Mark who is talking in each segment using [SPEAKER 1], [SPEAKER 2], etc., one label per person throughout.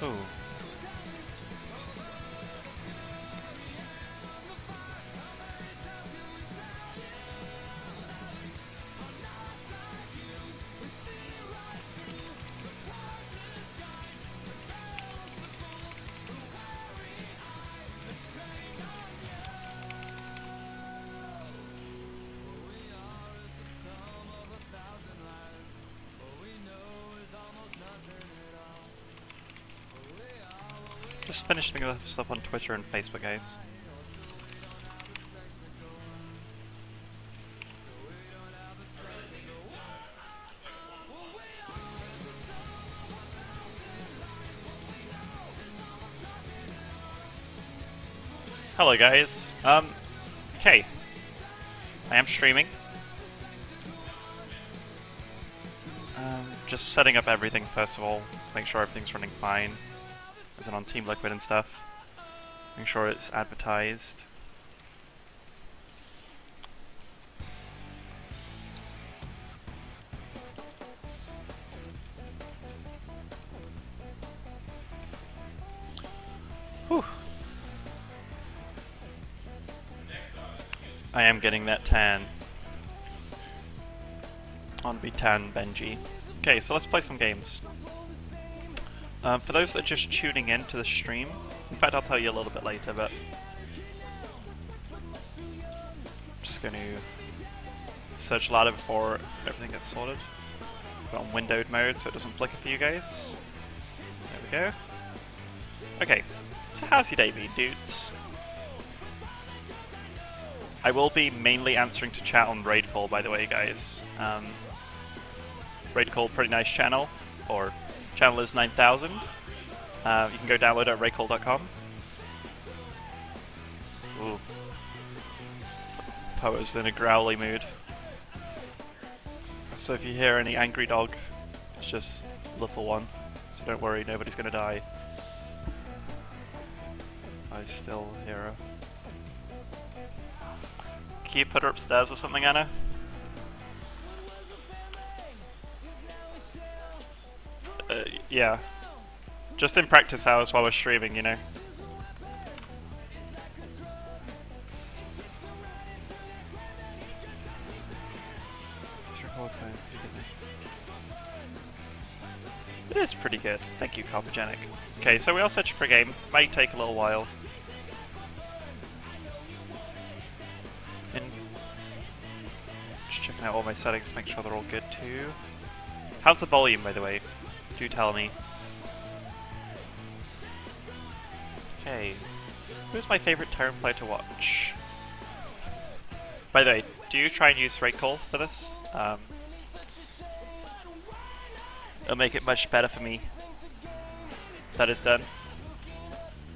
[SPEAKER 1] Ooh. Just finishing the stuff on Twitter and Facebook, guys. Hello, guys. Okay. I am streaming. Just setting up everything first of all to make sure everything's running fine. As in on Team Liquid and stuff. Make sure it's advertised. Whew. I am getting that tan. I want to be tan Benji. Okay, so let's play some games. For those that are just tuning in to the stream, in fact I'll tell you a little bit later, but I'm just going to search ladder before everything gets sorted. Put on windowed mode so it doesn't flicker for you guys. There we go. Okay, so how's your day been, dudes? I will be mainly answering to chat on Raid Call, by the way, guys. Raid Call, pretty nice channel, or channel is 9000. You can go download it at raidcall.com. Ooh. Poe's in a growly mood. So if you hear any angry dog, it's just little one. So don't worry, nobody's gonna die. I still hear her. Can you put her upstairs or something, Anna? Yeah. Just in practice hours while we're streaming, you know. It is pretty good. Thank you, Carpogenic. Okay, so we are searching for a game. Might take a little while. Just checking out all my settings, make sure they're all good too. How's the volume, by the way? Do tell me. Okay. Who's my favourite Terran player to watch? By the way, do you try and use Raid Call for this? It'll make it much better for me. That is done.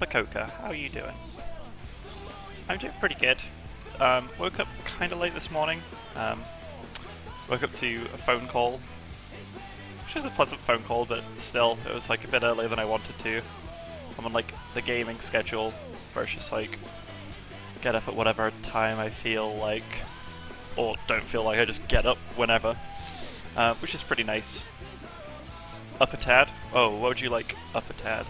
[SPEAKER 1] Bakoka, how are you doing? I'm doing pretty good. Woke up kind of late this morning. Woke up to a phone call. Which was a pleasant phone call, but still, it was like a bit earlier than I wanted to. I'm on like the gaming schedule, where it's just like, get up at whatever time I feel like, or don't feel like, I just get up whenever. Which is pretty nice. Up a tad? Oh, what would you like up a tad?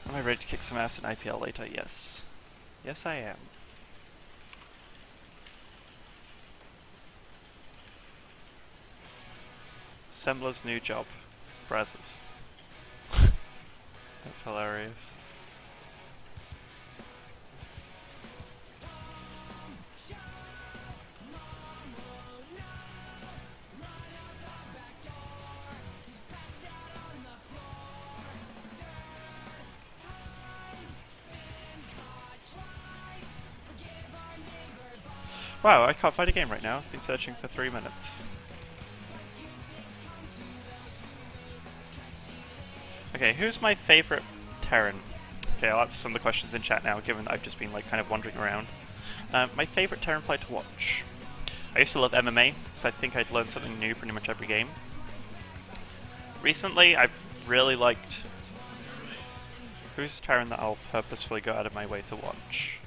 [SPEAKER 1] Am I ready to kick some ass in IPL later? Yes. Yes, I am. Assembler's new job. Brazzers. That's hilarious. Wow, I can't find a game right now. I've been searching for 3 minutes. Okay, who's my favourite Terran? Okay, I'll answer some of the questions in chat now, given that I've just been like kind of wandering around. My favourite Terran player to watch. I used to love MMA, because I think I'd learn something new pretty much every game. Recently, I've really liked... Who's Terran that I'll purposefully go out of my way to watch?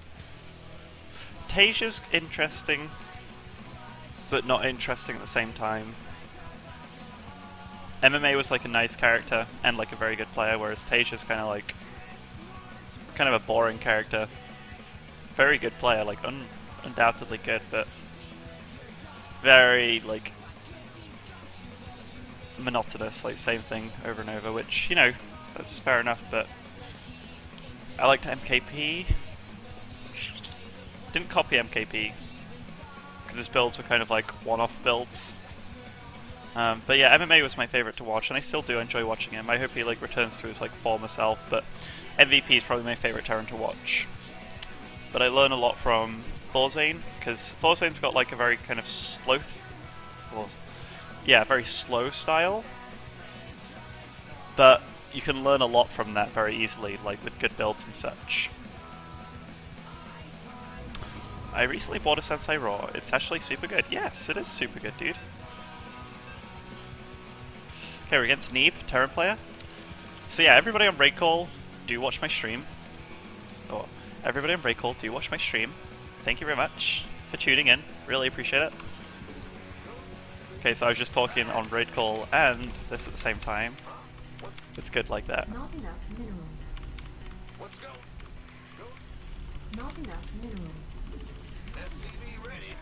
[SPEAKER 1] Tasia's interesting, but not interesting at the same time. MMA was like a nice character and like a very good player, whereas Tasha's kind of like a boring character. Very good player, like undoubtedly good, but very like monotonous, like same thing over and over, which, you know, that's fair enough, but I liked MKP. Didn't copy MKP, because his builds were kind of like one-off builds. But yeah, MMA was my favourite to watch, and I still do enjoy watching him. I hope he like returns to his like former self, but MVP is probably my favourite Terran to watch. But I learn a lot from Thorzane, because Thorzane's got like a very kind of slow, very slow style. But you can learn a lot from that very easily, like with good builds and such. I recently bought a Sensei Raw. It's actually super good. Yes, it is super good, dude. Okay, we're against Neeb, Terran player. So yeah, everybody on Raid Call, do watch my stream. Oh, everybody on Raid Call, do watch my stream. Thank you very much for tuning in. Really appreciate it. Okay, so I was just talking on Raid Call and this at the same time. It's good like that.
[SPEAKER 2] Not enough minerals.
[SPEAKER 3] Let's go.
[SPEAKER 2] Not enough minerals.
[SPEAKER 3] SCV ready.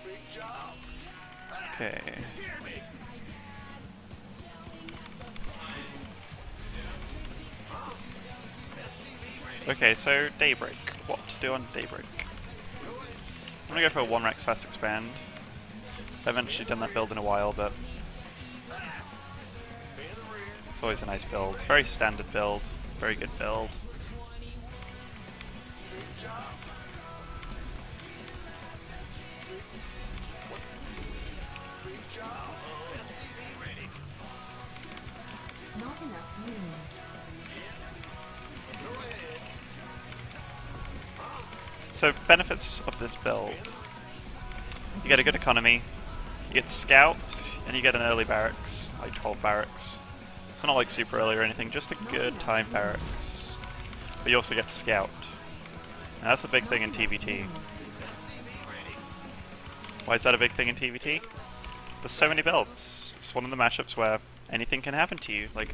[SPEAKER 3] Big job.
[SPEAKER 1] Okay.
[SPEAKER 3] Hear me.
[SPEAKER 1] Okay, so Daybreak. What to do on Daybreak? I'm gonna go for a 1 Rex Fast Expand. I haven't actually done that build in a while, but it's always a nice build. Very standard build. Very good build.
[SPEAKER 2] Not enough minerals.
[SPEAKER 1] So benefits of this build. You get a good economy, you get Scout, and you get an early barracks, like 12 barracks. It's not like super early or anything, just a good time barracks. But you also get Scout. And that's a big thing in TVT. Why is that a big thing in TVT? There's so many builds. It's one of the matchups where anything can happen to you. Like,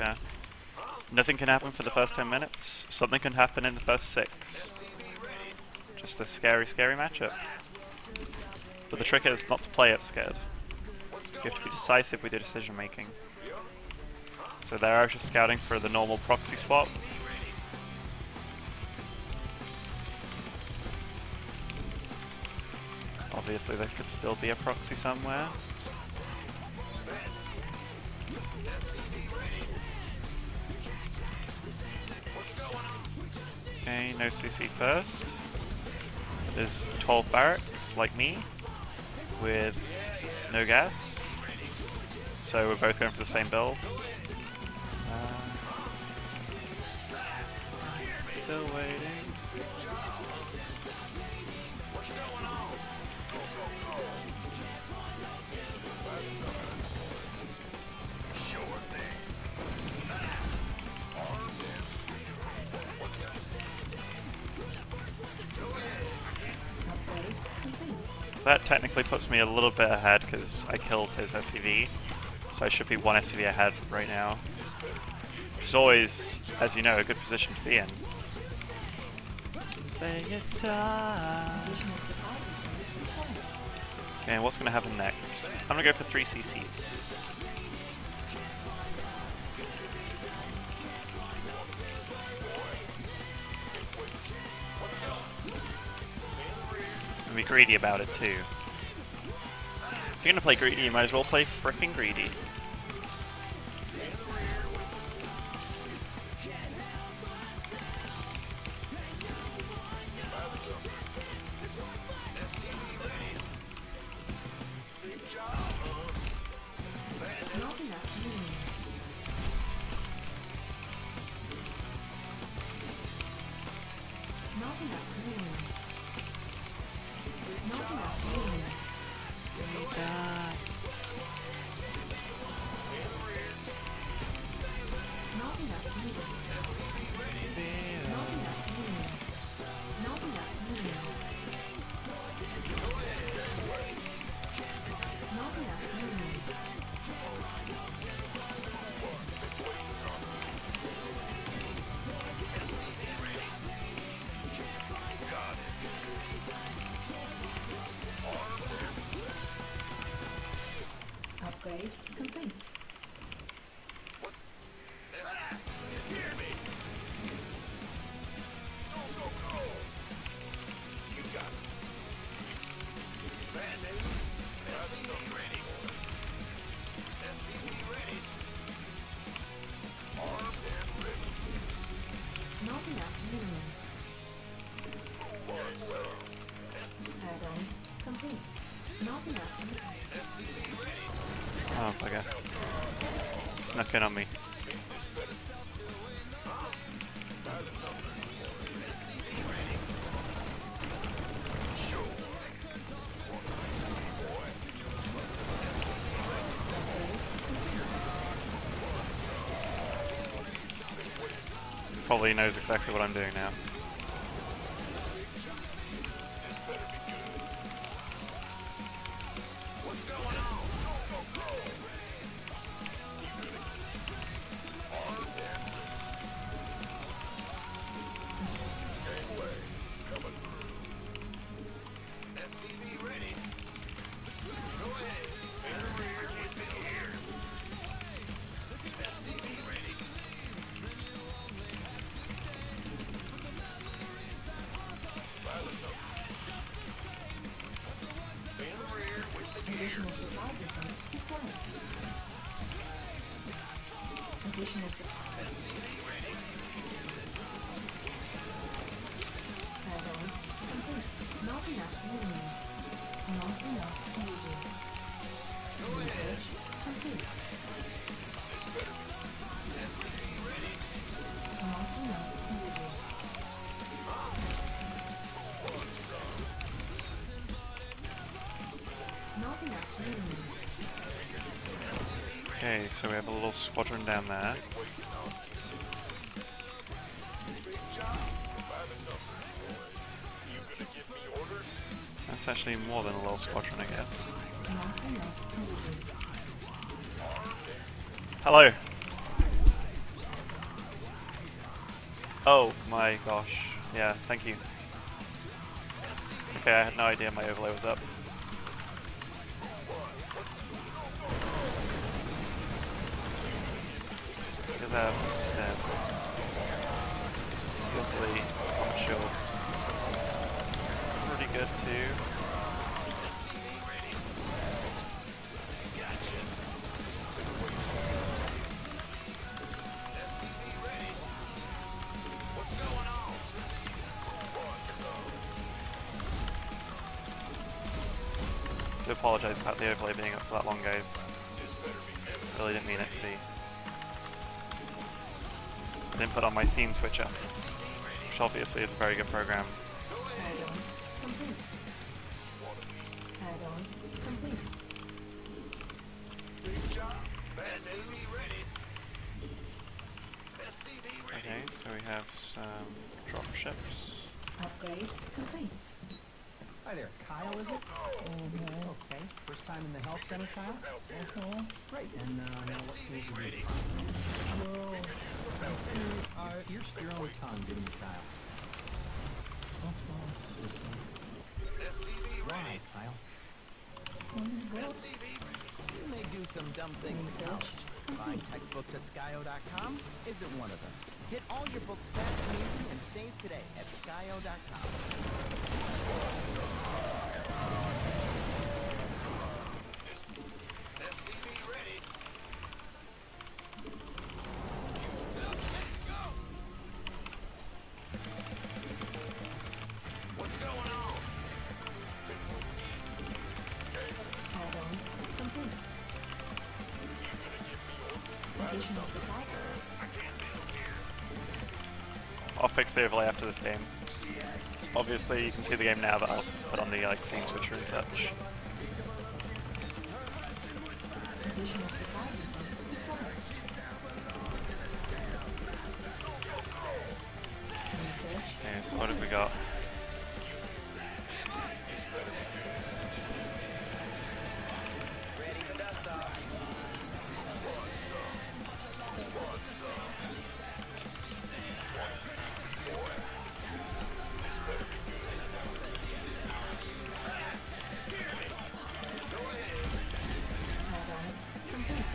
[SPEAKER 1] nothing can happen for the first 10 minutes. Something can happen in the first 6. Just a scary, scary matchup. But the trick is not to play it scared. You have to be decisive with your decision making. So there I was just scouting for the normal proxy swap. Obviously there could still be a proxy somewhere. Okay, no CC first. There's 12 barracks, like me, with no gas. So we're both going for the same build. Still waiting. That technically puts me a little bit ahead because I killed his SCV, so I should be 1 SCV ahead right now. Which is always, as you know, a good position to be in. Say it's time. Okay, what's going to happen next? I'm going to go for 3 CCs. And be greedy about it too. If you're going to play greedy, you might as well play frickin' greedy.
[SPEAKER 2] Not enough minerals.
[SPEAKER 1] Oh, bugger. Snuck in on me. Probably knows exactly what I'm doing now.
[SPEAKER 2] Additional supply depots required. Additional supply. Add-on complete. Not enough minerals. Not enough energy. Research complete. Not enough energy. Not enough minerals.
[SPEAKER 1] Okay, so we have a little squadron down there. That's actually more than a little squadron, I guess.
[SPEAKER 2] Not enough energy.
[SPEAKER 1] Hello! Oh my gosh. Yeah, thank you. Okay, I had no idea my overlay was up. Look at that step. Lovely armor shields. Pretty good too. I do apologise about the overlay being up for that long, guys. Really didn't mean it to be. I didn't put on my scene switcher, which obviously is a very good program.
[SPEAKER 2] Add-on complete. Add-on complete.
[SPEAKER 1] Okay, so we have some drop ships.
[SPEAKER 2] Upgrade complete.
[SPEAKER 4] Hi there, Kyle, is it? Okay. First time in the health center, Kyle? Great. And now what seems to be... Well, you're your own tongue, didn't you, Kyle? Why, Kyle?
[SPEAKER 5] You may do some dumb things in college. Buying textbooks at skyo.com isn't one of them. Get all your books fast and easy and save today at skyo.com.
[SPEAKER 2] Add-on complete. Additional supply.
[SPEAKER 1] I'll fix the overlay after this game. Obviously, you can see the game now, but I'll put on the scene switcher and such.
[SPEAKER 2] Additional supply depots required. Research.
[SPEAKER 1] Okay, so what have we got?
[SPEAKER 2] Add-on complete.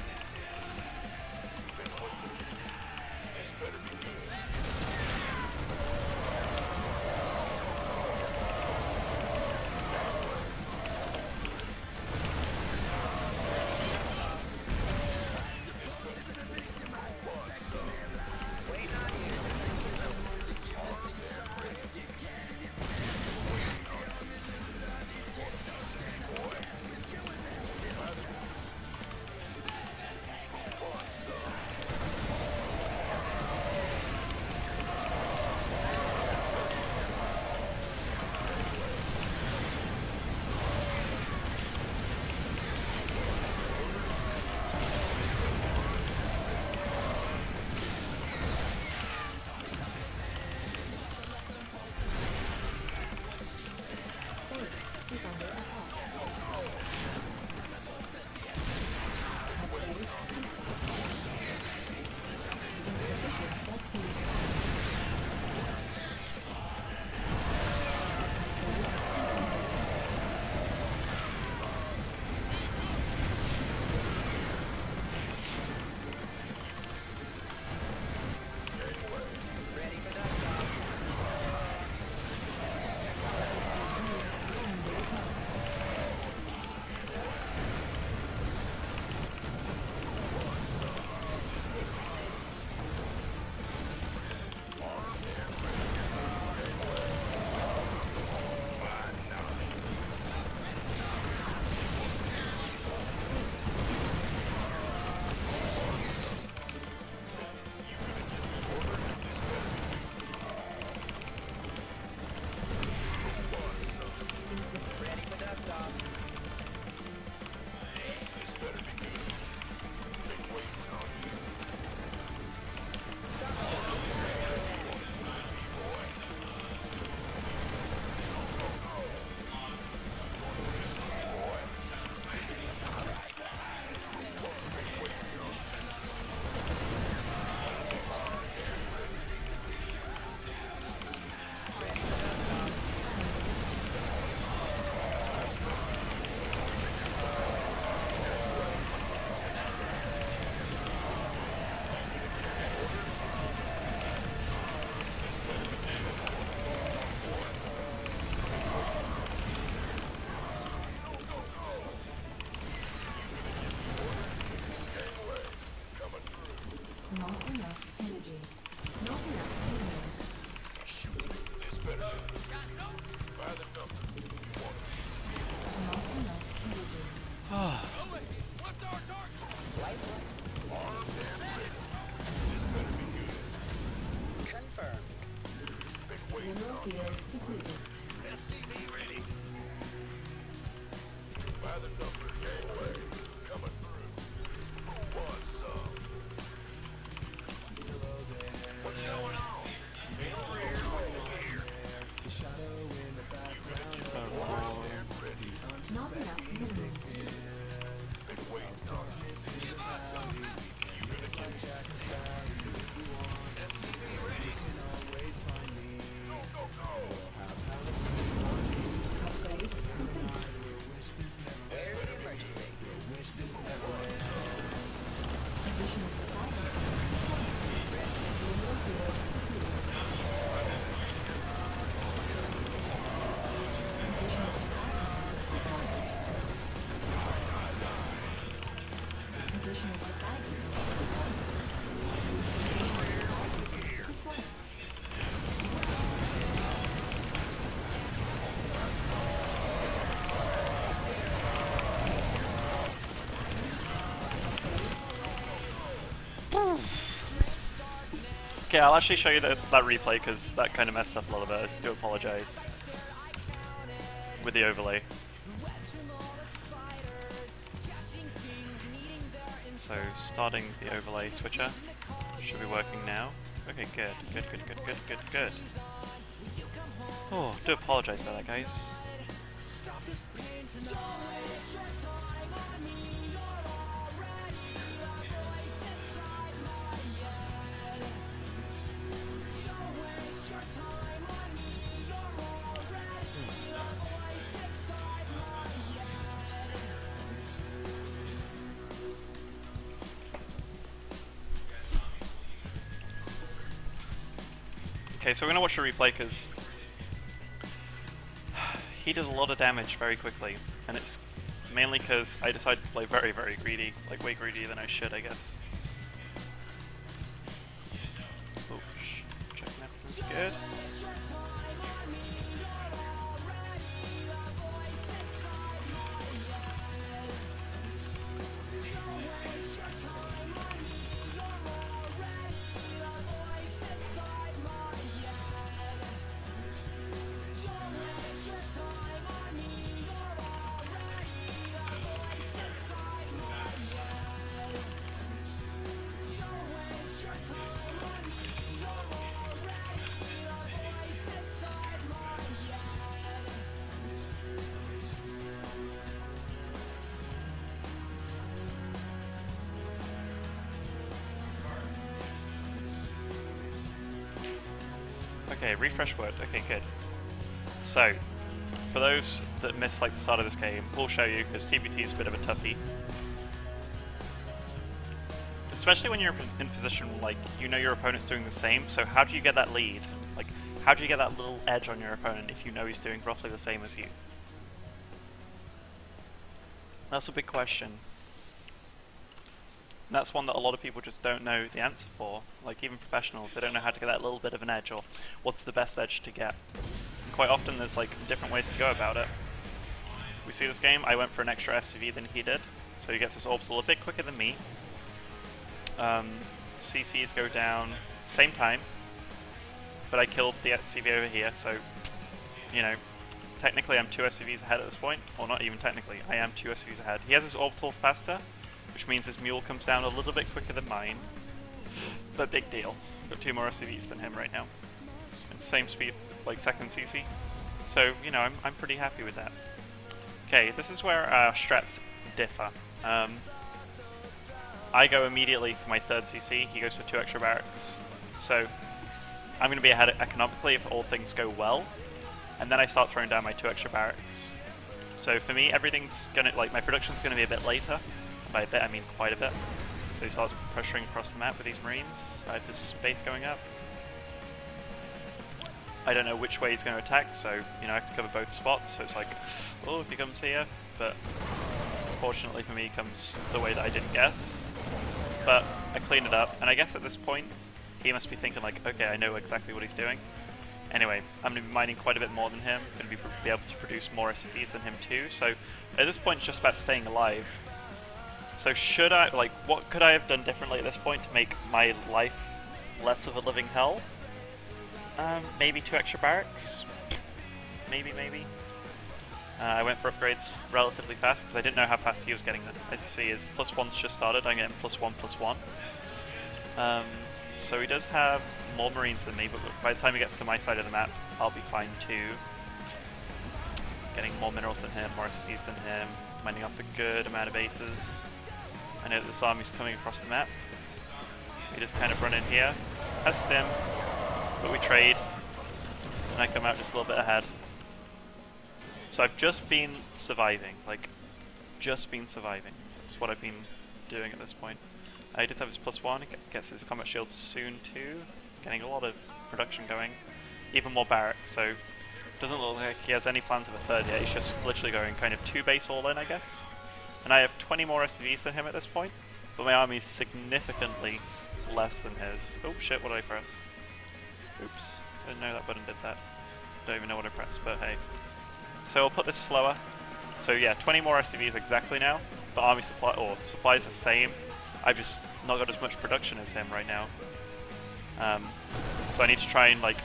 [SPEAKER 3] What's our target? Armed and ready. This better be good.
[SPEAKER 5] Confirmed.
[SPEAKER 3] Been waiting
[SPEAKER 2] Mineral
[SPEAKER 3] on
[SPEAKER 2] field depleted.
[SPEAKER 3] SCV ready. By the numbers, gateway. Coming through. Who wants some? What's going on? Ain't over here. Over here. Armed and ready.
[SPEAKER 2] Not enough minerals.
[SPEAKER 3] Been waiting on you. Give us some. You gonna give me SCV ready. Go, go, go.
[SPEAKER 2] Upgrade complete.
[SPEAKER 5] Area emergency.
[SPEAKER 2] Additional supply depots required. Mineral field depleted. Additional supply depots required. Additional supply depots required. Additional supply depots required.
[SPEAKER 1] Okay, I'll actually show you that replay because that kind of messed up a little bit. I do apologize. With the overlay. So, starting the overlay switcher. Should be working now. Okay, good. Good. Oh, do apologize about that, guys. Okay, so we're gonna watch the replay because he does a lot of damage very quickly, and it's mainly because I decided to play very, very greedy, like way greedier than I should, I guess. Oh, checking everything's good. Okay, refresh word. Okay, good. So, for those that missed like the start of this game, we'll show you because TBT is a bit of a toughie. Especially when you're in position like you know your opponent's doing the same. So how do you get that lead? Like, how do you get that little edge on your opponent if you know he's doing roughly the same as you? That's a big question. And that's one that a lot of people just don't know the answer for. Like even professionals, they don't know how to get that little bit of an edge or what's the best edge to get. And quite often there's like different ways to go about it. We see this game, I went for an extra SCV than he did, so he gets his orbital a bit quicker than me. CCs go down same time, but I killed the SCV over here, so you know, technically I'm 2 SCVs ahead at this point, or not even technically, I am 2 SCVs ahead. He has his orbital faster, which means his mule comes down a little bit quicker than mine, but big deal. Got 2 more SCVs than him right now. And same speed, like second CC. So, you know, I'm pretty happy with that. Okay, this is where our strats differ. I go immediately for my 3rd CC, he goes for 2 extra barracks. So, I'm going to be ahead economically if all things go well, and then I start throwing down my 2 extra barracks. So for me, everything's gonna, like, my production's going to be a bit later. By a bit, I mean quite a bit. So he starts pressuring across the map with these marines. I have this base going up. I don't know which way he's going to attack, so, you know, I have to cover both spots. So it's like, oh, if he comes here. But fortunately for me, he comes the way that I didn't guess. But I cleaned it up, and I guess at this point, he must be thinking like, okay, I know exactly what he's doing. Anyway, I'm going to be mining quite a bit more than him. Going to be able to produce more SCVs than him too. So at this point, it's just about staying alive. So should I, like, what could I have done differently at this point to make my life less of a living hell? Maybe 2 extra barracks? Maybe. I went for upgrades relatively fast because I didn't know how fast he was getting them. As you see, his +1's just started, I'm getting +1/+1. So he does have more Marines than me, but by the time he gets to my side of the map, I'll be fine too. Getting more minerals than him, more SCPs than him, mining up a good amount of bases. I know that this army's coming across the map. We just kind of run in here, has stim, but we trade, and I come out just a little bit ahead. So I've just been surviving, like, just been surviving. That's what I've been doing at this point. He does have his +1, gets his combat shield soon too, getting a lot of production going. Even more barracks, so doesn't look like he has any plans of a third yet, he's just literally going kind of 2 base all in, I guess. And I have 20 more SCVs than him at this point, but my army's significantly less than his. Oh shit, what did I press? Oops, didn't know that button did that. Don't even know what I pressed, but hey. So I'll put this slower. So yeah, 20 more SCVs exactly now, but army supply, or supplies the same. I've just not got as much production as him right now. So I need to try and, like,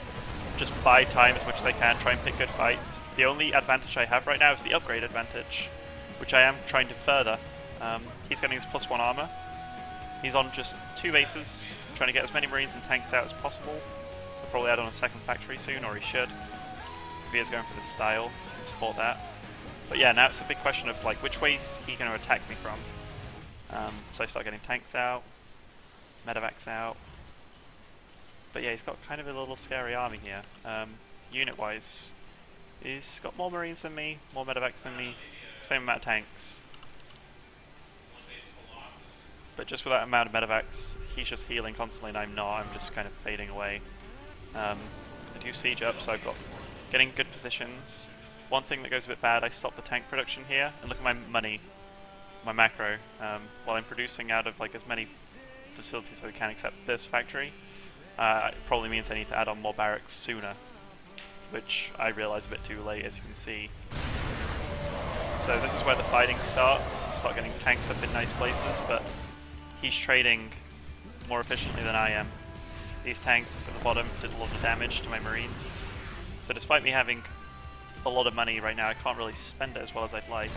[SPEAKER 1] just buy time as much as I can, try and pick good fights. The only advantage I have right now is the upgrade advantage, which I am trying to further. He's getting his +1 armor. He's on just 2 bases, trying to get as many Marines and tanks out as possible. He'll probably add on a 2nd factory soon, or he should. If he is going for this style, he can support that. But yeah, now it's a big question of, like, which way is he going to attack me from? So I start getting tanks out, medevacs out. But yeah, he's got kind of a little scary army here. Unit-wise, he's got more Marines than me, more medevacs than me, same amount of tanks. But just with that amount of medevacs, he's just healing constantly and I'm not, I'm just kind of fading away. I do siege up, so I've got getting good positions. One thing that goes a bit bad, I stop the tank production here, and look at my money, my macro. While I'm producing out of, like, as many facilities as I can except this factory, it probably means I need to add on more barracks sooner, which I realise a bit too late, as you can see. So this is where the fighting starts. Start getting tanks up in nice places, but he's trading more efficiently than I am. These tanks at the bottom did a lot of damage to my Marines. So despite me having a lot of money right now, I can't really spend it as well as I'd like.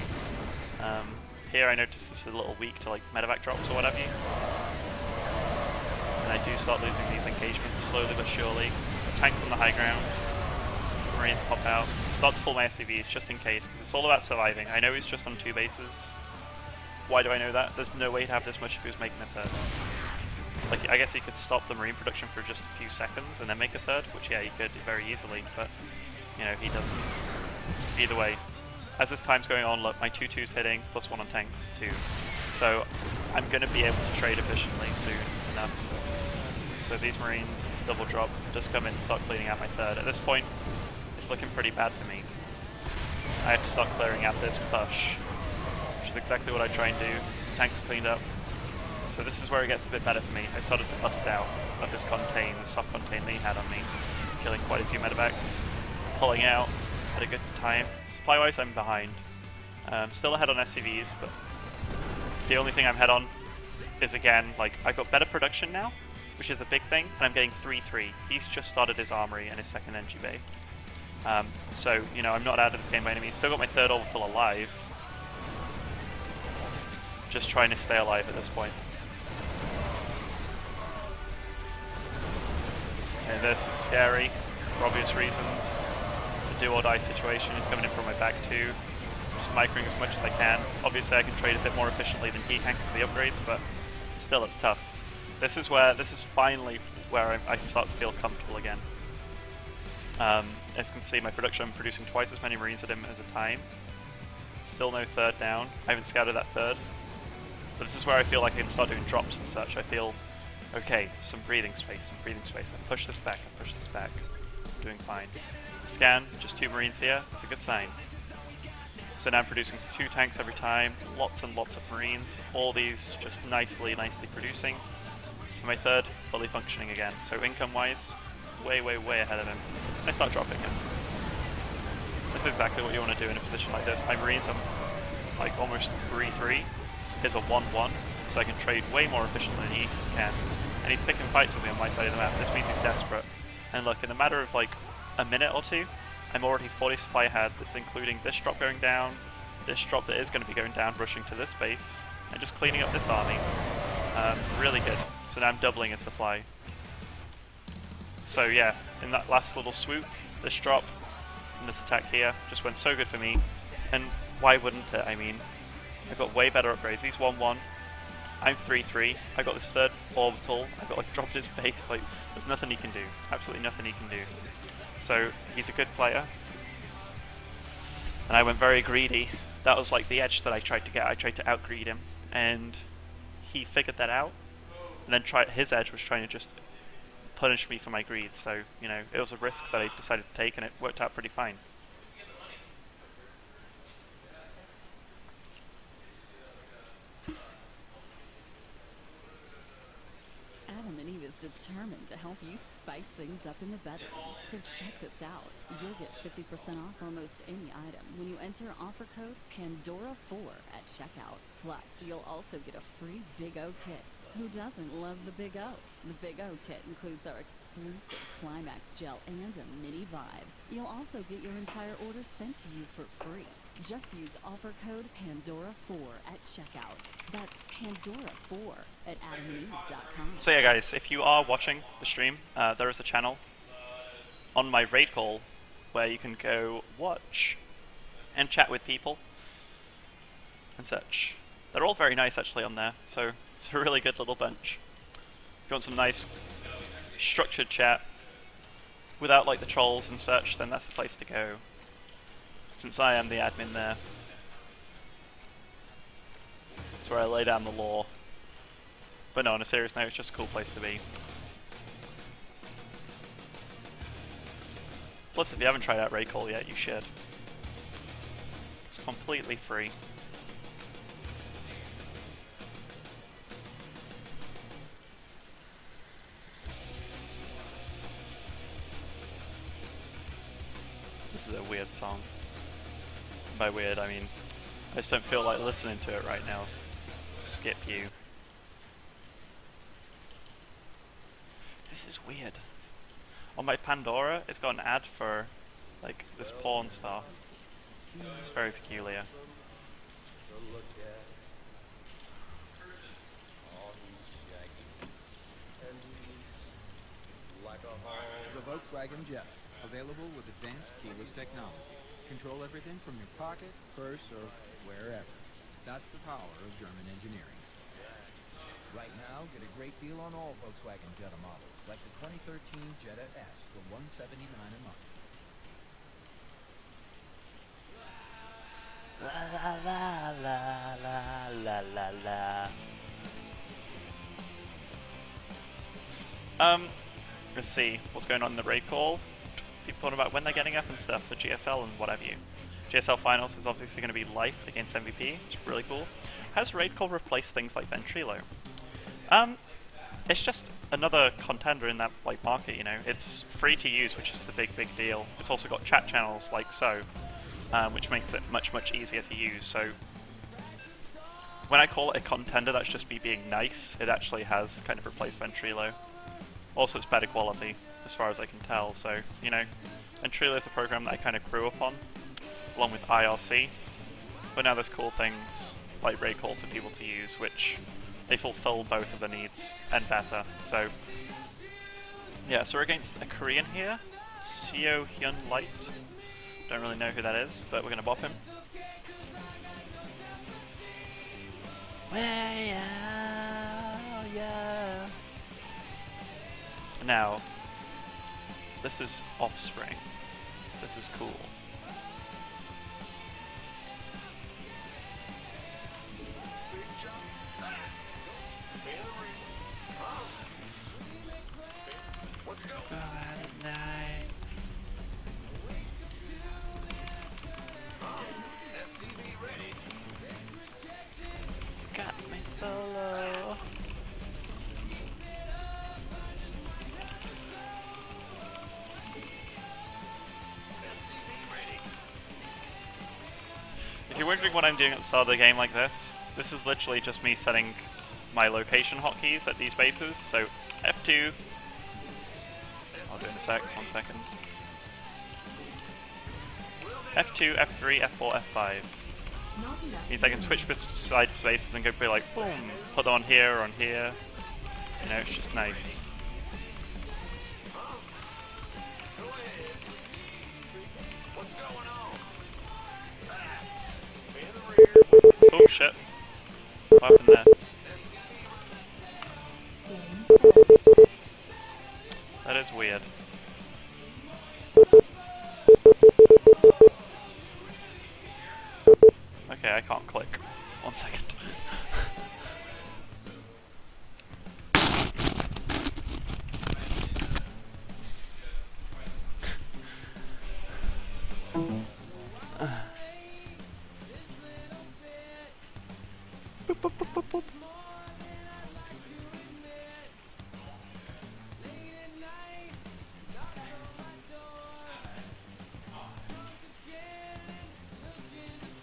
[SPEAKER 1] Here I notice this is a little weak to, like, medevac drops or what have you. And I do start losing these engagements slowly but surely. Tanks on the high ground, Marines pop out, start to pull my SCVs just in case, because it's all about surviving. I know he's just on 2 bases. Why do I know that? There's no way to have this much if he was making a third. Like, I guess he could stop the Marine production for just a few seconds and then make a third, which yeah, he could very easily, but you know, he doesn't. Either way, as this time's going on, look, my 2-2's hitting, +1 on tanks too. So I'm going to be able to trade efficiently soon enough. So these Marines, this double drop, just come in and start cleaning out my third. At this point, it's looking pretty bad for me. I have to start clearing out this push, which is exactly what I try and do. Tanks are cleaned up. So this is where it gets a bit better for me. I started to bust out of this contain, the soft contain that he had on me, killing quite a few medevacs, pulling out at a good time. Supply-wise, I'm behind. Still ahead on SCVs, but the only thing I'm ahead on is, again, like, I've got better production now, which is the big thing, and I'm getting 3-3. He's just started his armory and his 2nd energy bay. So, you know, I'm not out of this game by any means. Still got my 3rd orbital alive. Just trying to stay alive at this point. Okay, this is scary, for obvious reasons. The do or die situation is coming in from my back too. Just microing as much as I can. Obviously I can trade a bit more efficiently than he can because of the upgrades, but still it's tough. This is finally where I can start to feel comfortable again. As you can see, my production, I'm producing twice as many Marines at him as a time. Still no 3rd down. I haven't scouted that 3rd. But this is where I feel like I can start doing drops and such. I feel, okay, some breathing space. I push this back, I'm doing fine. Scan, just 2 Marines here, that's a good sign. So now I'm producing 2 tanks every time, lots and lots of Marines, all these just nicely producing. And my 3rd, fully functioning again. So income-wise, way ahead of him. I start dropping it. That's exactly what you want to do in a position like this. My Marines are like almost 3-3. Is a 1-1, so I can trade way more efficiently than he can. And he's picking fights with me on my side of the map. This means he's desperate. And look, in a matter of like a minute or two, I'm already 40 supply ahead. This including this drop going down, this drop that is going to be going down, rushing to this base, and just cleaning up this army. Really good. So now I'm doubling his supply. So yeah, in that last little swoop, this drop and this attack here just went so good for me. And why wouldn't it? I mean, I've got way better upgrades. He's 1-1. I'm 3-3. I got this third orbital. I got like dropped his base. Like, there's nothing he can do. Absolutely nothing he can do. So he's a good player. And I went very greedy. That was like the edge that I tried to get. I tried to outgreed him, and he figured that out. And then his edge was trying to just punish me for my greed. So you know, it was a risk that I decided to take, and it worked out pretty fine.
[SPEAKER 6] Adam and Eve is determined to help you spice things up in the bedroom. So check this out. You'll get 50% off almost any item when you enter offer code Pandora4 at checkout. Plus, you'll also get a free Big O kit. Who doesn't love the Big O? The Big O kit includes our exclusive Climax gel and a mini vibe. You'll also get your entire order sent to you for free. Just use offer code Pandora4 at checkout. That's Pandora4 at AdamandEve.com.
[SPEAKER 1] So yeah guys, if you are watching the stream, there is a channel on my raid call where you can go watch and chat with people and such. They're all very nice actually on there, so it's a really good little bunch. If you want some nice structured chat without like the trolls and such, then that's the place to go. Since I am the admin there. That's where I lay down the law. But no, on a serious note, it's just a cool place to be. Plus, if you haven't tried out raid call yet, you should. It's completely free. This is a weird song. By weird, I mean, I just don't feel like listening to it right now. Skip you. This is weird. On my Pandora, it's got an ad for, like, this porn star. It's very peculiar.
[SPEAKER 7] The Volkswagen Jetta, available with advanced keyless technology. Control everything from your pocket, purse, or wherever. That's the power of German engineering.
[SPEAKER 3] Right now, get a great deal on all Volkswagen Jetta models, like the 2013 Jetta S for $179 a month.
[SPEAKER 1] La la la la la la la. Let's see what's going on in the raid call. People talking about when they're getting up and stuff for GSL and what have you. GSL Finals is obviously going to be live against MVP, which is really cool. Has raid call replaced things like Ventrilo? It's just another contender in that like market, you know. It's free to use, which is the big deal. It's also got chat channels like so, which makes it much easier to use. So when I call it a contender, that's just me being nice. It actually has kind of replaced Ventrilo. Also, it's better quality, as far as I can tell. So, you know, Ventrilo is a program that I kind of grew up on, along with IRC. But now there's cool things like raid call for people to use, which they fulfill both of the needs and better. So, yeah, so we're against a Korean here, Seo Hyun Light. Don't really know who that is, but we're gonna bop him. Yeah. Now, this is Offspring. This is cool. Got me solo. If you're wondering what I'm doing at the start of the game like this is literally just me setting my location hotkeys at these bases. So F2, I'll do it in a sec, 1 second. F2, F3, F4, F5.
[SPEAKER 2] Not enough.
[SPEAKER 1] Means I can switch side spaces and go be like, boom, put on here, on here. You know, it's just nice. Oh shit. What happened there?
[SPEAKER 2] Game paused.
[SPEAKER 1] That is weird. Okay, I can't click. 1 second. Boop, boop, boop, boop, boop.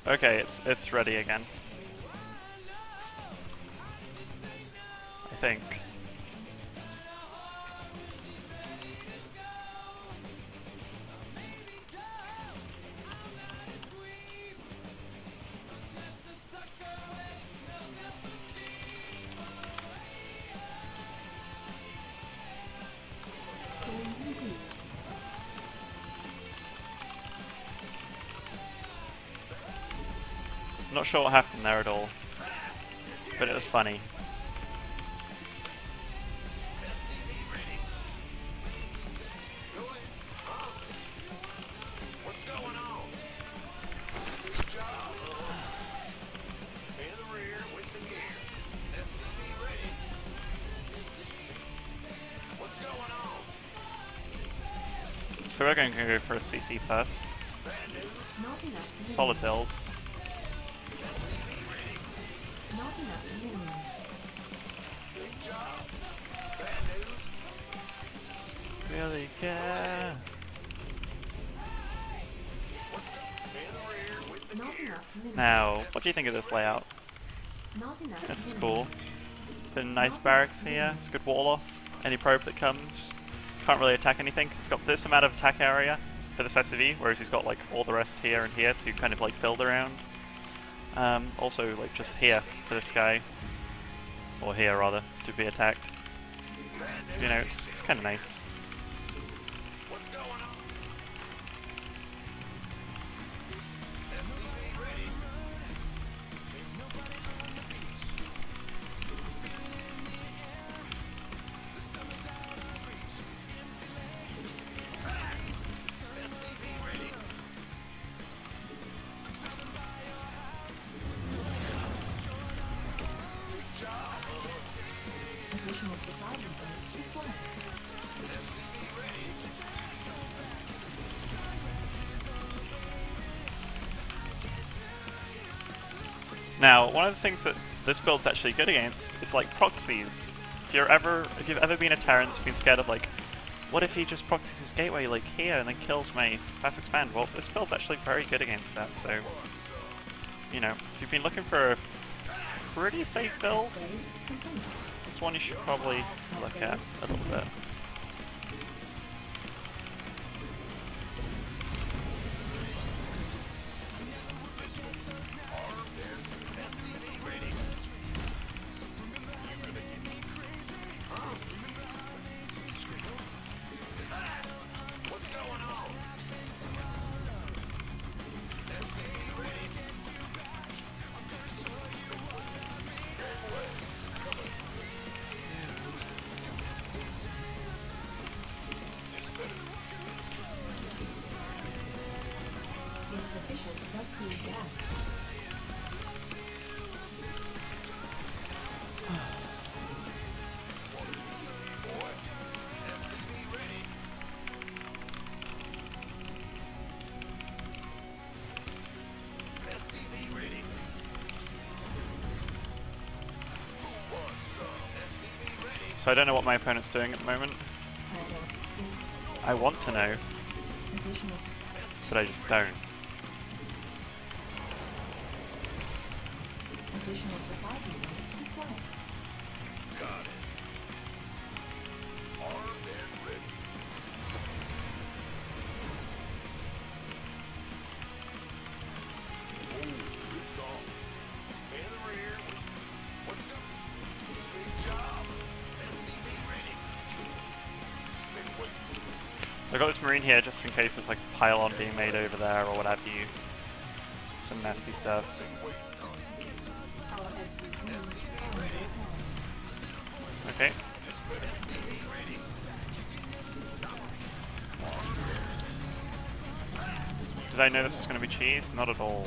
[SPEAKER 1] Okay, it's ready again. I think.
[SPEAKER 2] Game resumed.
[SPEAKER 1] I'm not sure what happened there at all, but it was funny. So we're going to go for a CC first.
[SPEAKER 2] Not enough.
[SPEAKER 1] Solid build.
[SPEAKER 2] Not enough minions.
[SPEAKER 1] Really care.
[SPEAKER 2] Not enough minions.
[SPEAKER 1] Now, what do you think of this layout?
[SPEAKER 2] Not enough
[SPEAKER 1] This is
[SPEAKER 2] minions.
[SPEAKER 1] cool. Been nice barracks here. It's a good wall off. Any probe that comes can't really attack anything because it's got this amount of attack area for this SUV, whereas he's got like all the rest here and here to kind of like build around. Also, like just here for this guy, or here rather, to be attacked. So, you know, it's kind of nice.
[SPEAKER 2] Additional supply depots required.
[SPEAKER 1] Now, one of the things that this build's actually good against is like proxies. If you've ever been a Terran that's been scared of like, what if he just proxies his gateway like here and then kills my fast expand? Well, this build's actually very good against that. So, you know, if you've been looking for a pretty safe build, this one you should probably look at a little bit.
[SPEAKER 2] It is official rescue gas.
[SPEAKER 1] So I don't know what my opponent's doing at the moment. I want to know,
[SPEAKER 2] Additional
[SPEAKER 1] but I just don't.
[SPEAKER 2] Additional supply depots required.
[SPEAKER 1] I've got this marine here just in case there's like a pylon being made over there or what have you. Some nasty stuff.
[SPEAKER 2] Our SCVs are under attack.
[SPEAKER 1] Okay. Did I know this was going to be cheese? Not at all.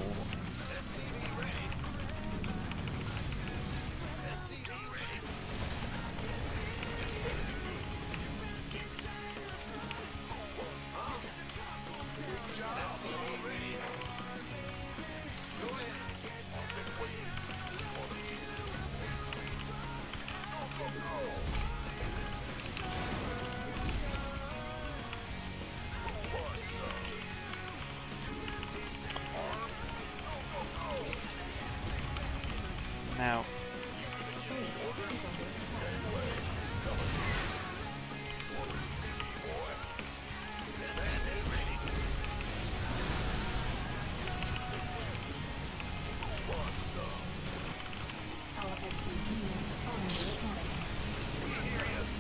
[SPEAKER 1] Now,
[SPEAKER 2] Base is under attack. Our SCVs are under attack.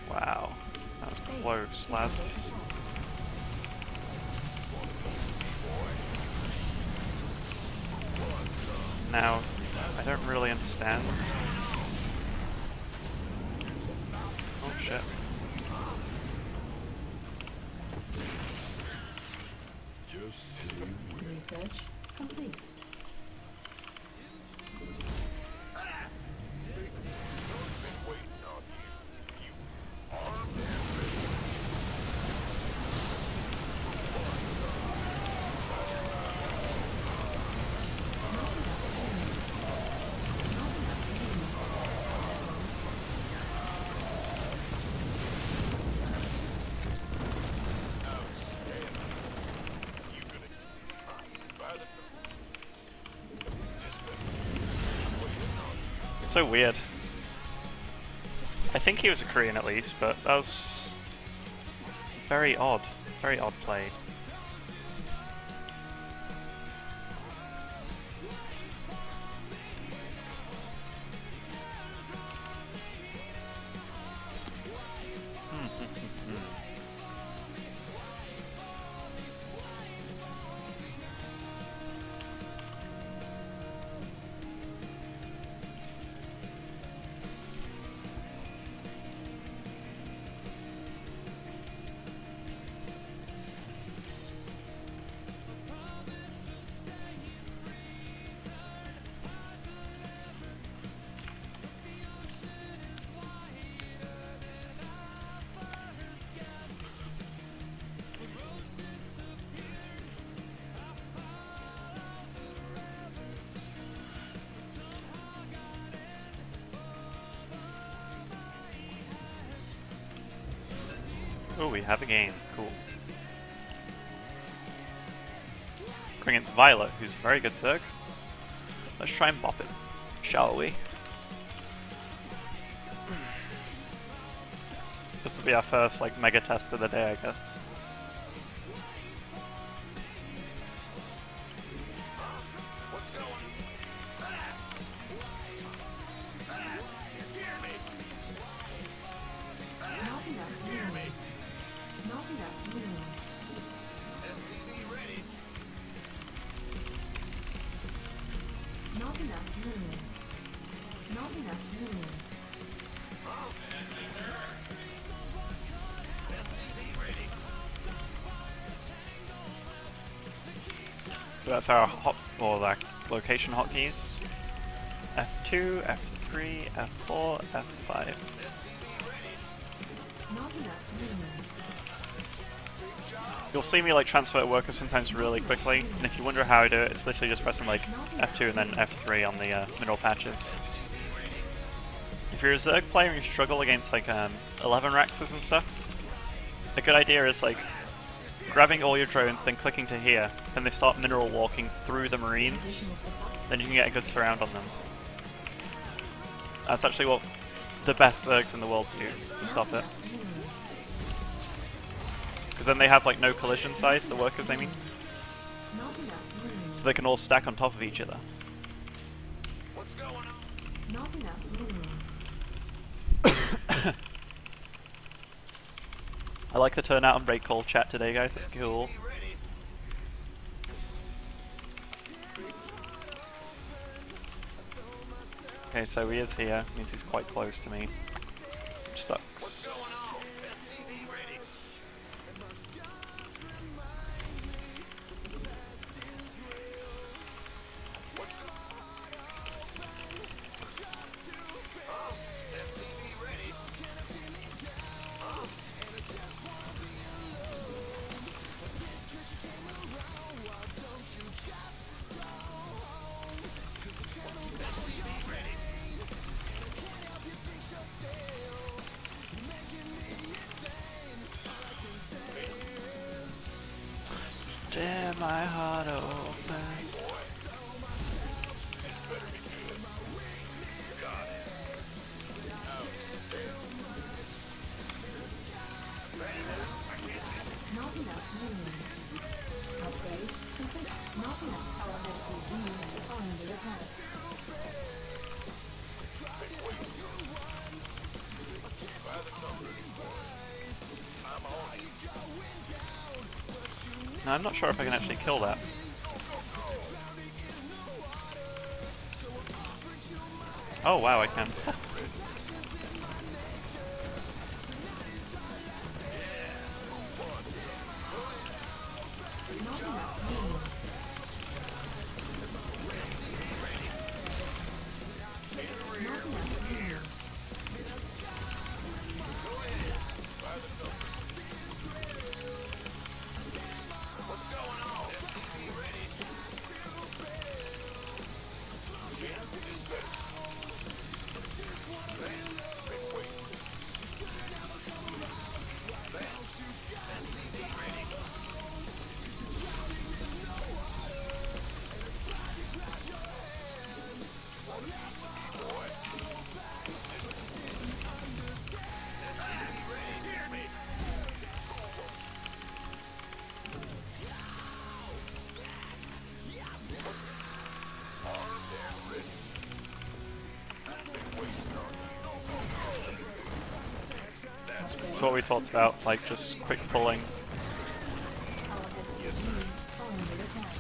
[SPEAKER 1] wow. That was
[SPEAKER 2] Base
[SPEAKER 1] close,
[SPEAKER 2] is
[SPEAKER 1] lads.
[SPEAKER 2] under attack.
[SPEAKER 1] Now, I don't really understand. Oh shit.
[SPEAKER 2] Research complete.
[SPEAKER 1] So weird. I think he was a Korean at least, but that was very odd. Very odd play. Oh, we have a game. Cool. Going against Violet, who's a very good Zerg. Let's try and bop it, shall we? This will be our first like mega test of the day, I guess.
[SPEAKER 2] Not enough minerals. Not enough minerals. Not enough minerals. Not enough minerals.
[SPEAKER 1] So that's our hot or like location hotkeys. F2, F3, F4, F5.
[SPEAKER 2] Not enough minerals.
[SPEAKER 1] You'll see me like transfer workers sometimes really quickly, and if you wonder how I do it, it's literally just pressing like F2 and then F3 on the mineral patches. If you're a Zerg player and you struggle against like 11 Rexes and stuff, a good idea is like grabbing all your drones, then clicking to here, then they start mineral walking through the marines, then you can get a good surround on them. That's actually what the best Zergs in the world do to stop it. Because then they have like no collision size, the workers I mean. So they can all stack on top of each other.
[SPEAKER 2] Not enough minerals.
[SPEAKER 1] I like the turnout on break call chat today, guys, that's cool. Okay, so he is here, means he's quite close to me, which sucks. Tear my heart open.
[SPEAKER 2] Not enough minerals. Upgrade complete. Not enough. Our SCVs are under attack.
[SPEAKER 1] No, I'm not sure if I can actually kill that. Oh wow, I can.
[SPEAKER 2] Not enough minerals. Not enough minerals.
[SPEAKER 1] That's what we talked about, like just quick pulling.
[SPEAKER 2] Our SCVs are under attack.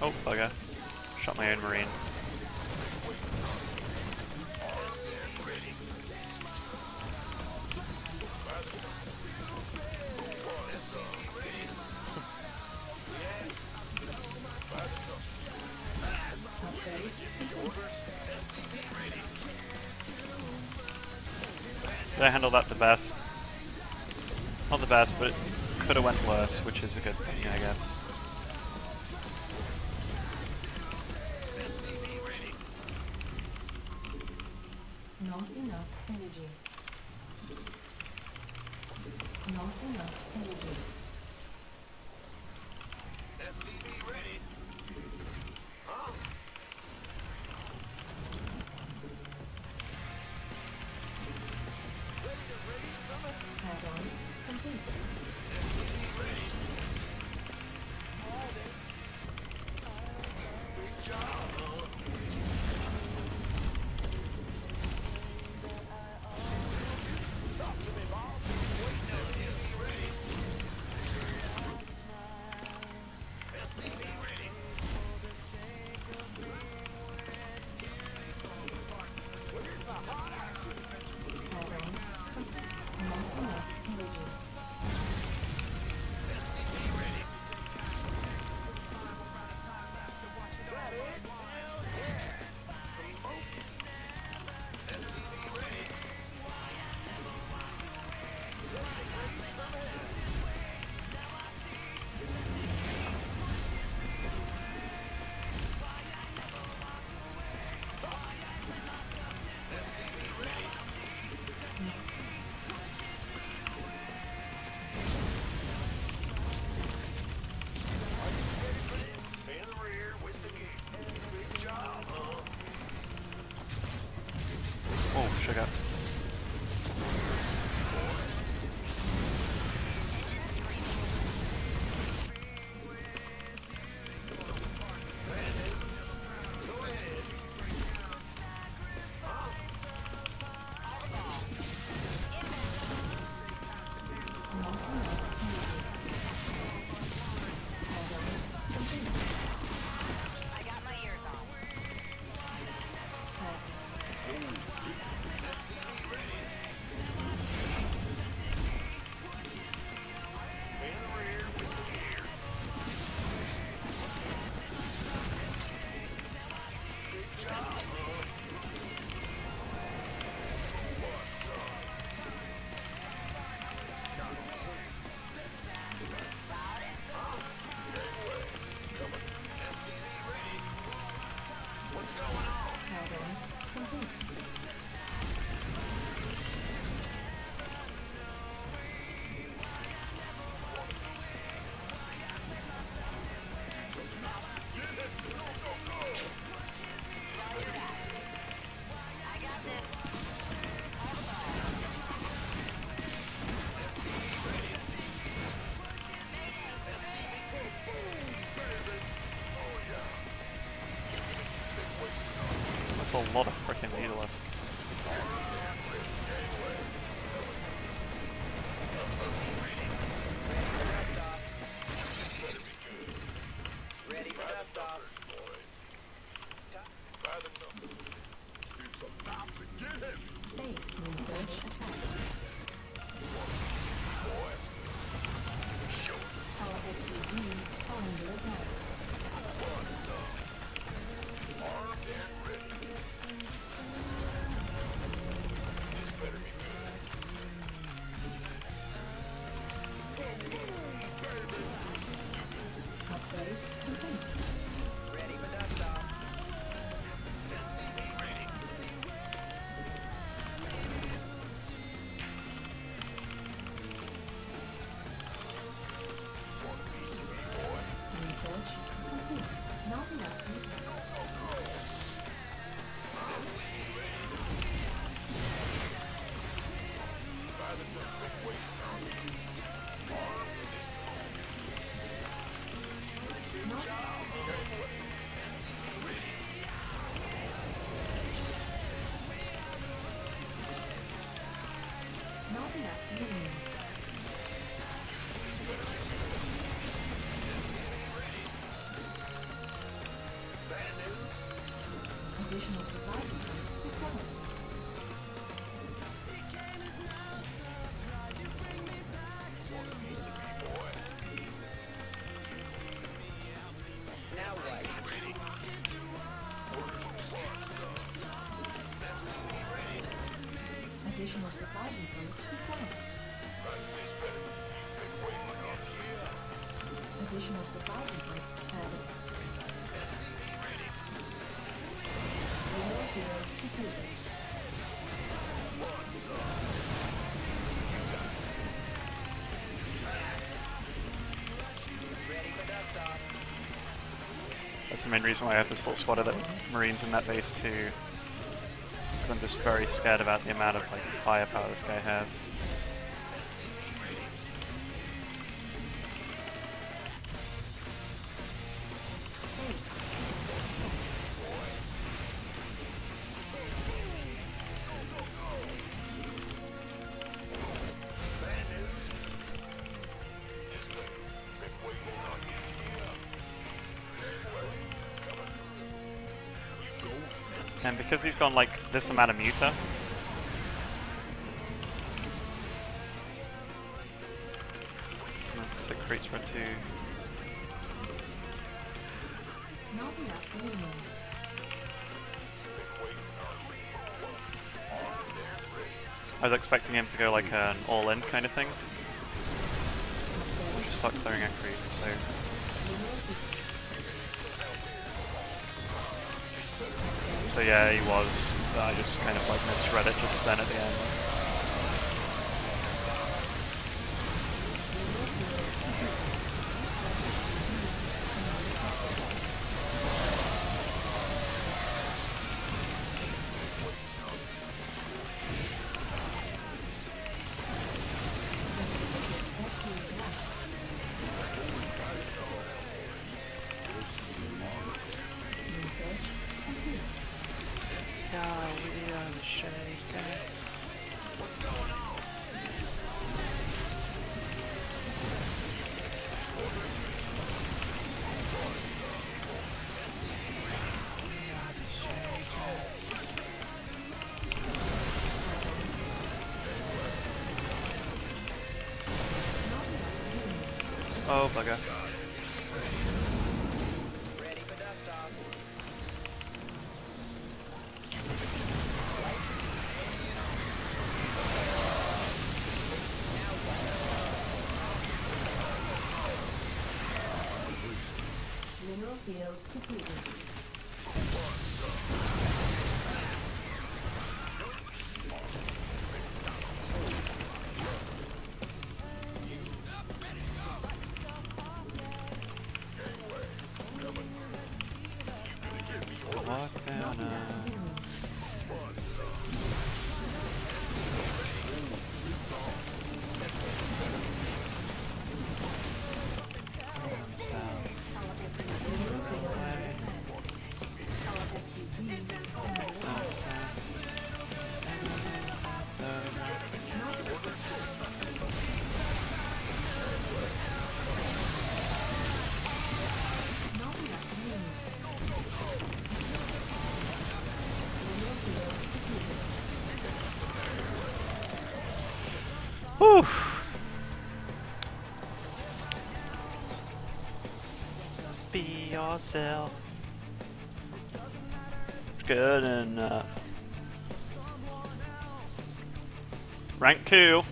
[SPEAKER 1] Oh, bugger. Shot my own marine. Did I handle that the best? Not the best, but it could have went worse, which is a good thing, I guess.
[SPEAKER 2] Not enough energy. Not enough energy. Add-on complete. complete.
[SPEAKER 1] That's a lot of freaking Needless.
[SPEAKER 3] Ready for dust off.
[SPEAKER 2] Base research attack. Our SCVs are under attack. Upgrade complete.
[SPEAKER 3] Ready for dust off.
[SPEAKER 2] Research complete. Not enough research. Not Not enough minions. Additional supply depots required.
[SPEAKER 3] Now what?
[SPEAKER 2] Additional supply depots required. Additional supply depots added. Renewal field completed.
[SPEAKER 3] Ready for dust off.
[SPEAKER 1] That's the main reason why I have this little squad of Marines in that base too. 'Cause I'm just very scared about the amount of like firepower this guy has.
[SPEAKER 2] Base is
[SPEAKER 1] And because he's gone like this amount of muta, sick creeps for 2.
[SPEAKER 2] not enough minions.
[SPEAKER 1] I was expecting him to go like an all-in kind of thing. We'll just start clearing our creep, so yeah, he was. But I just kind of like misread it just then at the end.
[SPEAKER 2] Research complete.
[SPEAKER 1] Oh bugger.
[SPEAKER 3] Ready for dust off.
[SPEAKER 2] Mineral field completed. Not enough minerals.
[SPEAKER 1] Whew. Be yourself. It's good enough. Rank 2.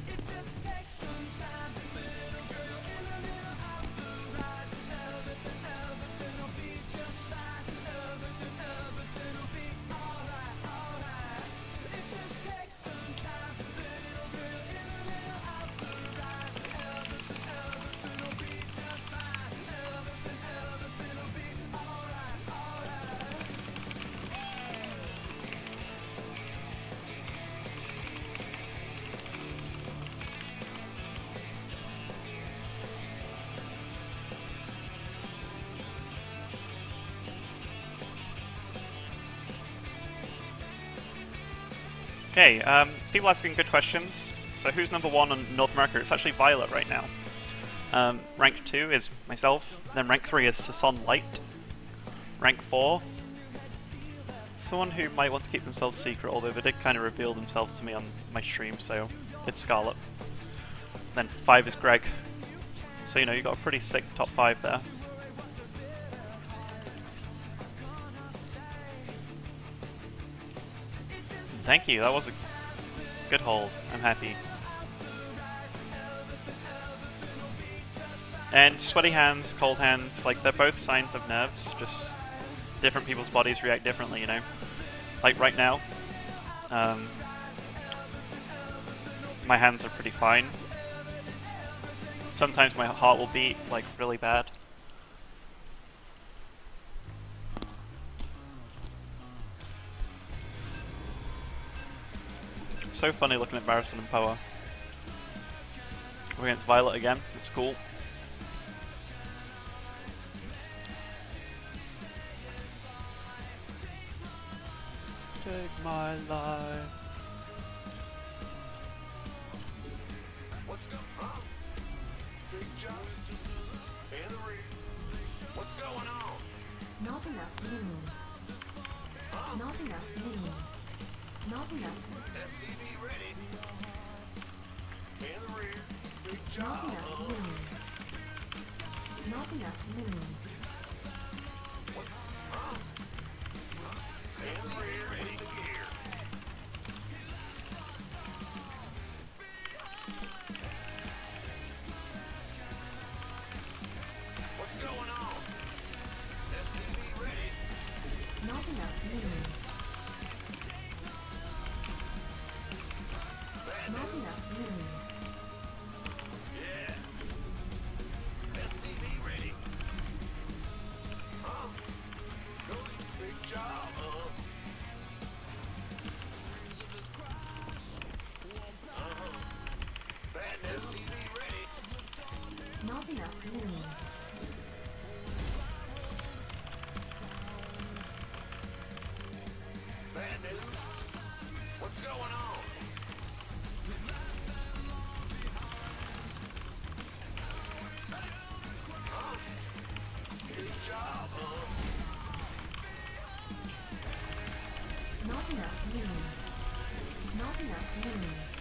[SPEAKER 1] Okay, people asking good questions. So who's number 1 on North America? It's actually Violet right now. Rank 2 is myself, then rank 3 is Sason Light. Rank 4, someone who might want to keep themselves secret, although they did kind of reveal themselves to me on my stream, so it's Scarlet. Then 5 is Greg. So you know, you got a pretty sick top 5 there. Thank you, that was a good hold. I'm happy. And sweaty hands, cold hands, like they're both signs of nerves, just different people's bodies react differently, you know? Like right now, my hands are pretty fine. Sometimes my heart will beat, like, really bad. So funny looking at Barristan and Poa. We're against Violet again, it's cool. Take my life.
[SPEAKER 8] What's going on? Big job. Hillary. What's going on?
[SPEAKER 2] Not enough minerals. Not enough minerals. Not enough.
[SPEAKER 8] SCV ready. Hillary. Big
[SPEAKER 2] Not
[SPEAKER 8] job.
[SPEAKER 2] enough minerals. Not enough minerals.
[SPEAKER 8] Hillary ready to gear. What's going on? SCV ready.
[SPEAKER 2] Not enough minerals. Not enough minerals.
[SPEAKER 8] Yeah. SCV ready. Good. Big job. Bad SCV ready.
[SPEAKER 2] Not enough minerals.
[SPEAKER 8] Bad news. What's going on? Good job.
[SPEAKER 2] Not enough minerals. Not enough minerals.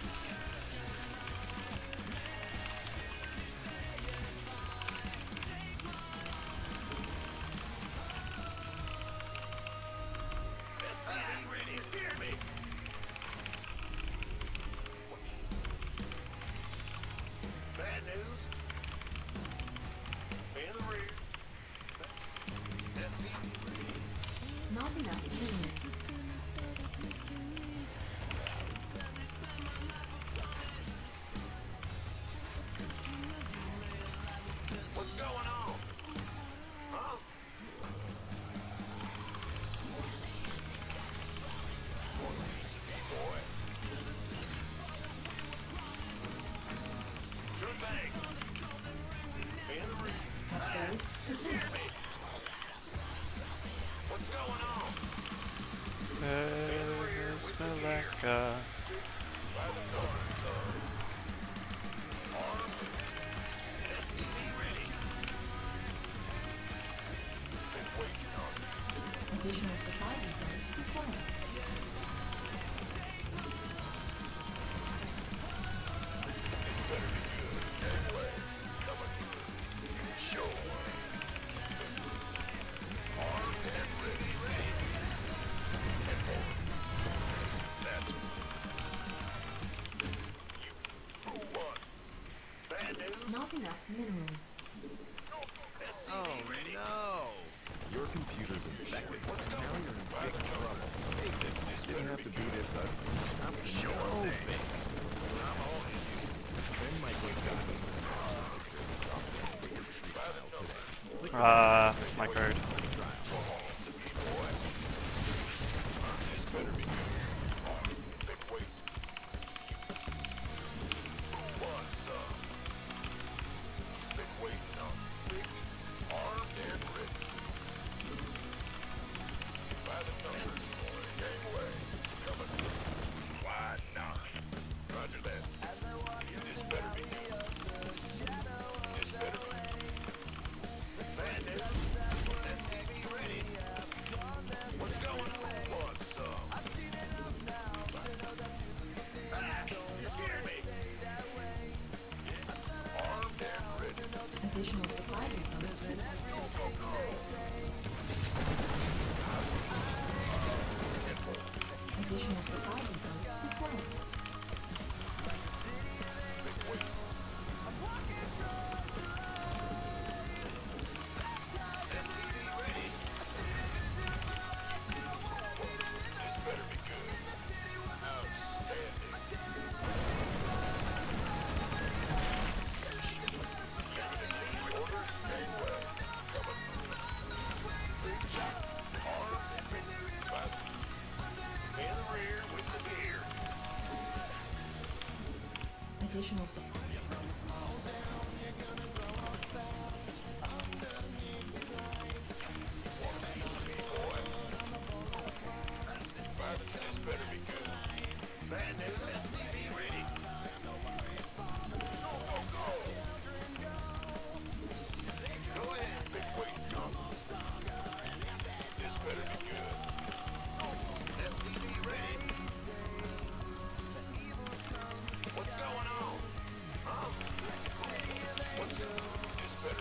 [SPEAKER 8] SCV ready. Steer me. Bad news. In the rear. SCV ready.
[SPEAKER 2] Not enough minerals.
[SPEAKER 8] What's going on? Huh?
[SPEAKER 1] Malacca.
[SPEAKER 2] Additional supply depots required. Not enough minerals.
[SPEAKER 5] Oh no!
[SPEAKER 9] Your computer's infected. Now you're in big trouble. Face it, didn't have to do this. Stop no face. Then Michael got me.
[SPEAKER 1] That's my code.
[SPEAKER 2] Additional supply depots Additional supply depots required. Additional supply.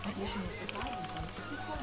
[SPEAKER 2] Additional supply depots required.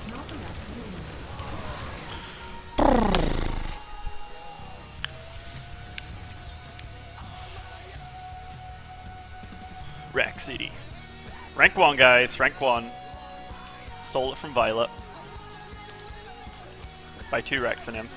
[SPEAKER 2] Not enough minerals.
[SPEAKER 1] Rack City. Rank 1, guys. Rank 1. Stole it from Violet. By 2 Rex in him.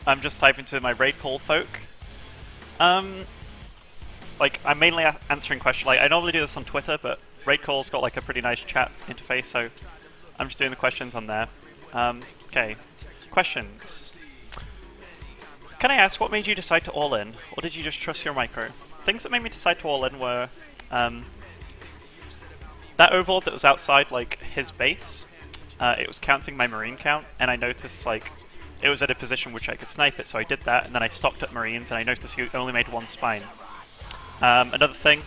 [SPEAKER 1] I'm just typing to my raid call folk. Like, I'm mainly answering questions. Like, I normally do this on Twitter, but raid call's got like a pretty nice chat interface, so I'm just doing the questions on there. Okay. Questions. Can I ask what made you decide to all in, or did you just trust your micro? Things that made me decide to all in were that overlord that was outside like his base. it was counting my marine count, and I noticed like it was at a position which I could snipe it, so I did that, and then I stocked up marines, and I noticed he only made one spine. Another thing,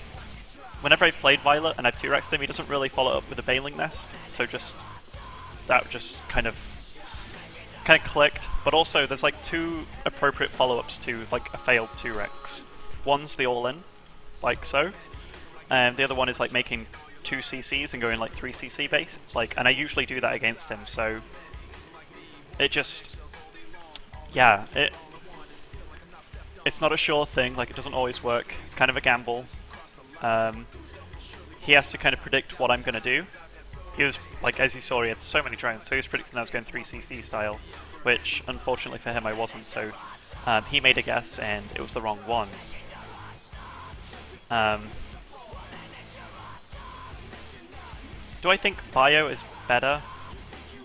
[SPEAKER 1] whenever I've played Violet and I've 2-rexed him, he doesn't really follow up with a Baneling Nest, so that just kind of clicked. But also, there's like 2 appropriate follow-ups to like a failed 2-rex. One's the all-in, like so, and the other one is like making 2 CCs and going like 3 CC base, and I usually do that against him, so it just, yeah, it's not a sure thing, like it doesn't always work, it's kind of a gamble. He has to kind of predict what I'm going to do. He was, like, as you saw, he had so many drones, so he was predicting I was going 3CC style, which unfortunately for him I wasn't, so he made a guess and it was the wrong one. Do I think Bio is better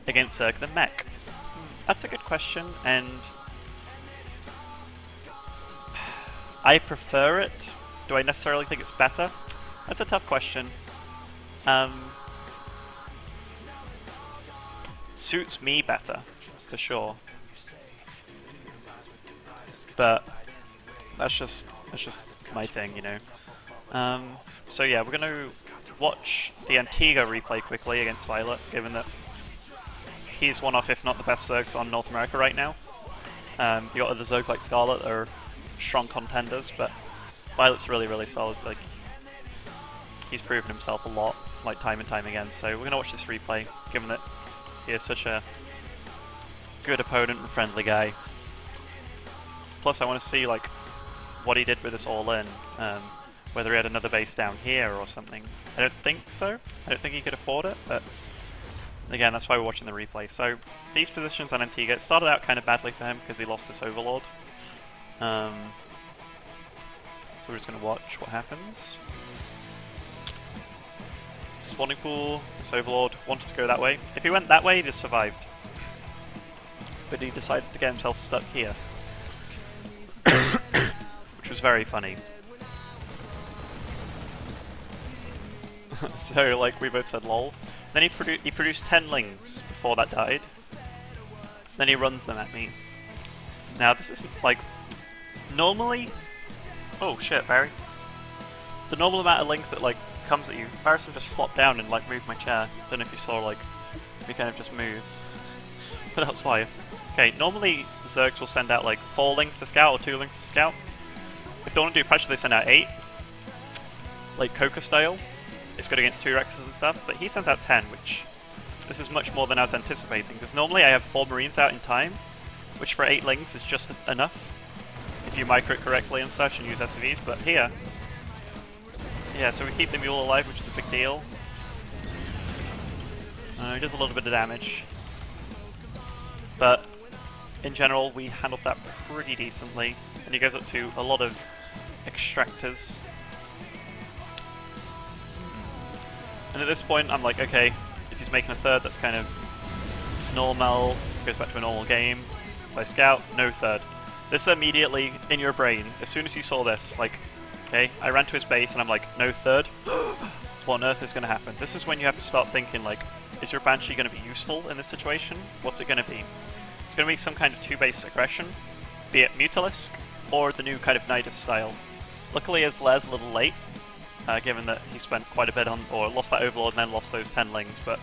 [SPEAKER 1] against Zerg than Mech? That's a good question, and I prefer it. Do I necessarily think it's better? That's a tough question. Suits me better, for sure. But that's just my thing, you know. So yeah, we're gonna watch the Antigua replay quickly against Violet, given that he's one of, if not the best Zergs on North America right now. You got other Zergs like Scarlet that are strong contenders, but Violet's really, really solid. Like, he's proven himself a lot, like time and time again. So we're gonna watch this replay, given that he is such a good opponent and friendly guy. Plus, I want to see like what he did with this all-in. Whether he had another base down here or something. I don't think so. I don't think he could afford it, but again, that's why we're watching the replay. So these positions on Antigua, it started out kind of badly for him because he lost this Overlord. So we're just going to watch what happens. Spawning pool, this Overlord wanted to go that way. If he went that way, he just survived. But he decided to get himself stuck here. Which was very funny. So, like, we both said lol. Then he produced 10 lings before that died. Then he runs them at me. Now, this is, like, normally... Oh, shit, Barry. The normal amount of lings that, like, comes at you, Barrison just flopped down and, like, moved my chair. Don't know if you saw, like, we kind of just moved. But that's why. Okay, normally Zergs will send out, like, 4 lings to scout or 2 lings to scout. If they want to do pressure, they send out 8. Like, Coca style. It's good against 2-rexes and stuff, but he sends out 10, which this is much more than I was anticipating, because normally I have 4 marines out in time, which for 8 lings is just enough, if you micro it correctly and such and use SCVs, but here, yeah, so we keep the mule alive, which is a big deal. He does a little bit of damage, but in general we handled that pretty decently, and he goes up to a lot of extractors. And at this point, I'm like, okay, if he's making a third, that's kind of normal. Goes back to a normal game. So I scout, no third. This immediately in your brain, as soon as you saw this, like, okay, I ran to his base and I'm like, no third. What on earth is going to happen? This is when you have to start thinking, like, is your Banshee going to be useful in this situation? What's it going to be? It's going to be some kind of 2-base aggression, be it Mutalisk or the new kind of Nidus style. Luckily, his lair's a little late. Given that he spent quite a bit on, or lost that Overlord and then lost those 10 lings, but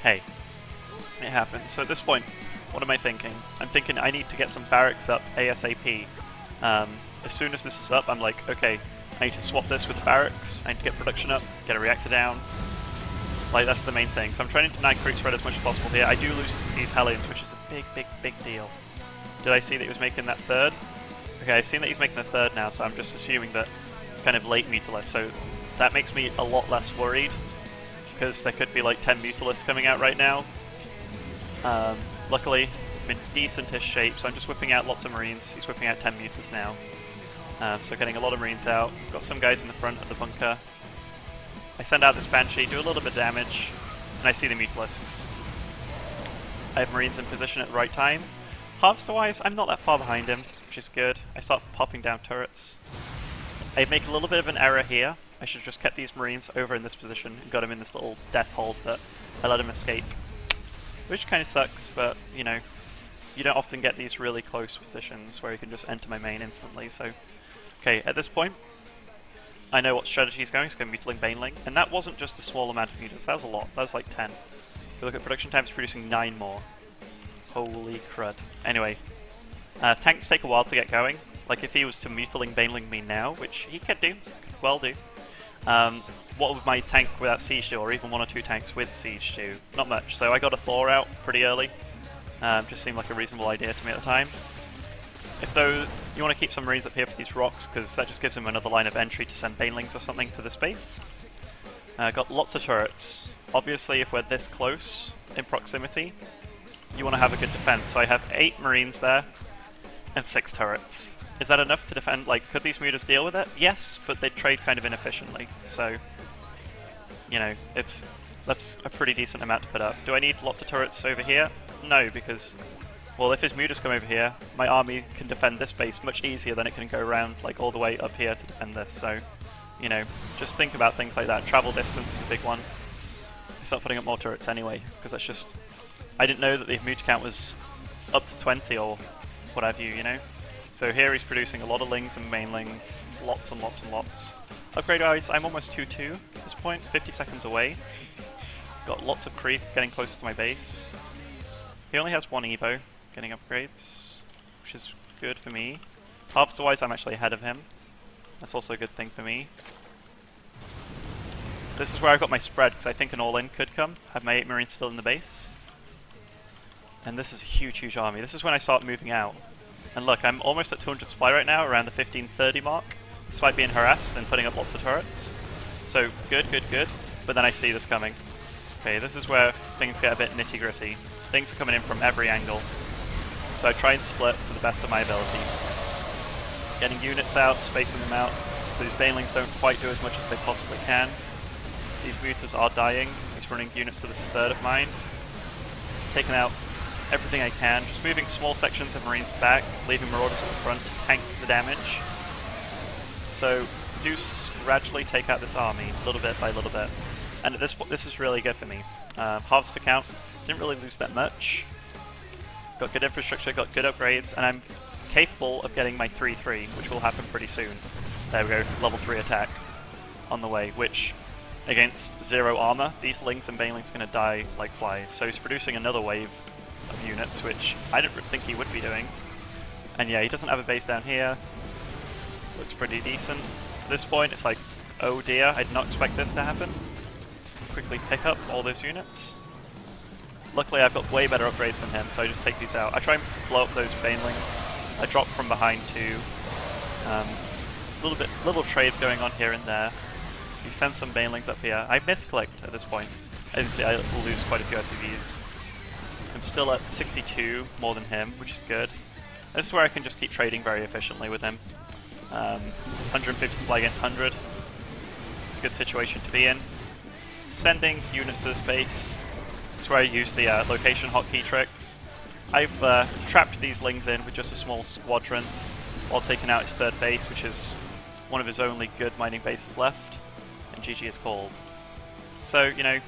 [SPEAKER 1] hey, it happens. So at this point, what am I thinking? I'm thinking I need to get some barracks up ASAP. As soon as this is up, I'm like, okay, I need to swap this with the barracks, I need to get production up, get a reactor down. Like, that's the main thing. So I'm trying to deny creep spread as much as possible here. I do lose these Hellions, which is a big, big, big deal. Did I see that he was making that third? Okay, I've seen that he's making the third now, so I'm just assuming that it's kind of late Mutalisk, so that makes me a lot less worried, because there could be like 10 Mutalisks coming out right now. Luckily, I'm in decent-ish shape, so I'm just whipping out lots of Marines. He's whipping out 10 Mutas now. So getting a lot of Marines out. Got some guys in the front of the bunker. I send out this Banshee, do a little bit of damage, and I see the Mutalisks. I have Marines in position at the right time. Harvester-wise, I'm not that far behind him, which is good. I start popping down turrets. I make a little bit of an error here. I should have just kept these Marines over in this position and got him in this little death hold, but I let him escape. which kind of sucks, but, you know, you don't often get these really close positions where you can just enter my main instantly, so... Okay, at this point, I know what strategy is going. It's going to be Mutiling Baneling, and that wasn't just a small amount of units, that was a lot. That was like 10. If you look at production time, it's producing 9 more. Holy crud. Anyway, tanks take a while to get going. Like, if he was to Mutiling Baneling me now, which he could do, could well do, what would my tank without Siege do, or even 1 or 2 tanks with Siege do? Not much, so I got a Thor out pretty early. Just seemed like a reasonable idea to me at the time. If though you want to keep some Marines up here for these rocks, because that just gives them another line of entry to send Banelings or something to this base. Got lots of turrets. Obviously, if we're this close in proximity, you want to have a good defense. So I have 8 Marines there and 6 turrets. Is that enough to defend? Like, could these Mutas deal with it? Yes, but they trade kind of inefficiently. So, you know, that's a pretty decent amount to put up. Do I need lots of turrets over here? No, because, well, if his Mutas come over here, my army can defend this base much easier than it can go around, like, all the way up here to defend this. So, you know, just think about things like that. Travel distance is a big one. Start putting up more turrets anyway, because that's just... I didn't know that the Muta count was up to 20 or what have you, you know? So here he's producing a lot of Lings and Mainlings, lots and lots and lots. Upgrade wise, I'm almost 2-2 at this point, 50 seconds away. Got lots of creep getting closer to my base. He only has 1 Evo getting upgrades, which is good for me. Harvester wise, I'm actually ahead of him. That's also a good thing for me. This is where I've got my spread, because I think an all-in could come. Have my 8 Marines still in the base. And this is a huge, huge army. This is when I start moving out. And look, I'm almost at 200 supply right now, around the 1530 mark, despite being harassed and putting up lots of turrets. So, good, good, good. But then I see this coming. Okay, this is where things get a bit nitty-gritty. Things are coming in from every angle. So I try and split to the best of my ability. Getting units out, spacing them out, so these Banelings don't quite do as much as they possibly can. These Mutas are dying. He's running units to this third of mine. Taking out everything I can, just moving small sections of Marines back, leaving Marauders at the front to tank the damage. So do gradually take out this army, little bit by little bit. And at this is really good for me. Harvester count, didn't really lose that much. Got good infrastructure, got good upgrades, and I'm capable of getting my 3-3, which will happen pretty soon. There we go, level 3 attack on the way, which against 0 armor, these Lings and Banelings are going to die like flies. So he's producing another wave of units, which I didn't think he would be doing. And yeah, he doesn't have a base down here. Looks pretty decent. At this point, it's like, oh dear, I did not expect this to happen. Quickly pick up all those units. Luckily, I've got way better upgrades than him, so I just take these out. I try and blow up those Banelings. I drop from behind too. Little trades going on here and there. He sends some Banelings up here. I misclicked at this point. Obviously, I will lose quite a few SCVs. I'm still at 62 more than him, which is good. This is where I can just keep trading very efficiently with him. 150 supply against 100. It's a good situation to be in. Sending units to this base. This is where I use the location hotkey tricks. I've trapped these Lings in with just a small squadron while taking out his third base, which is one of his only good mining bases left. And GG is called. So, you know,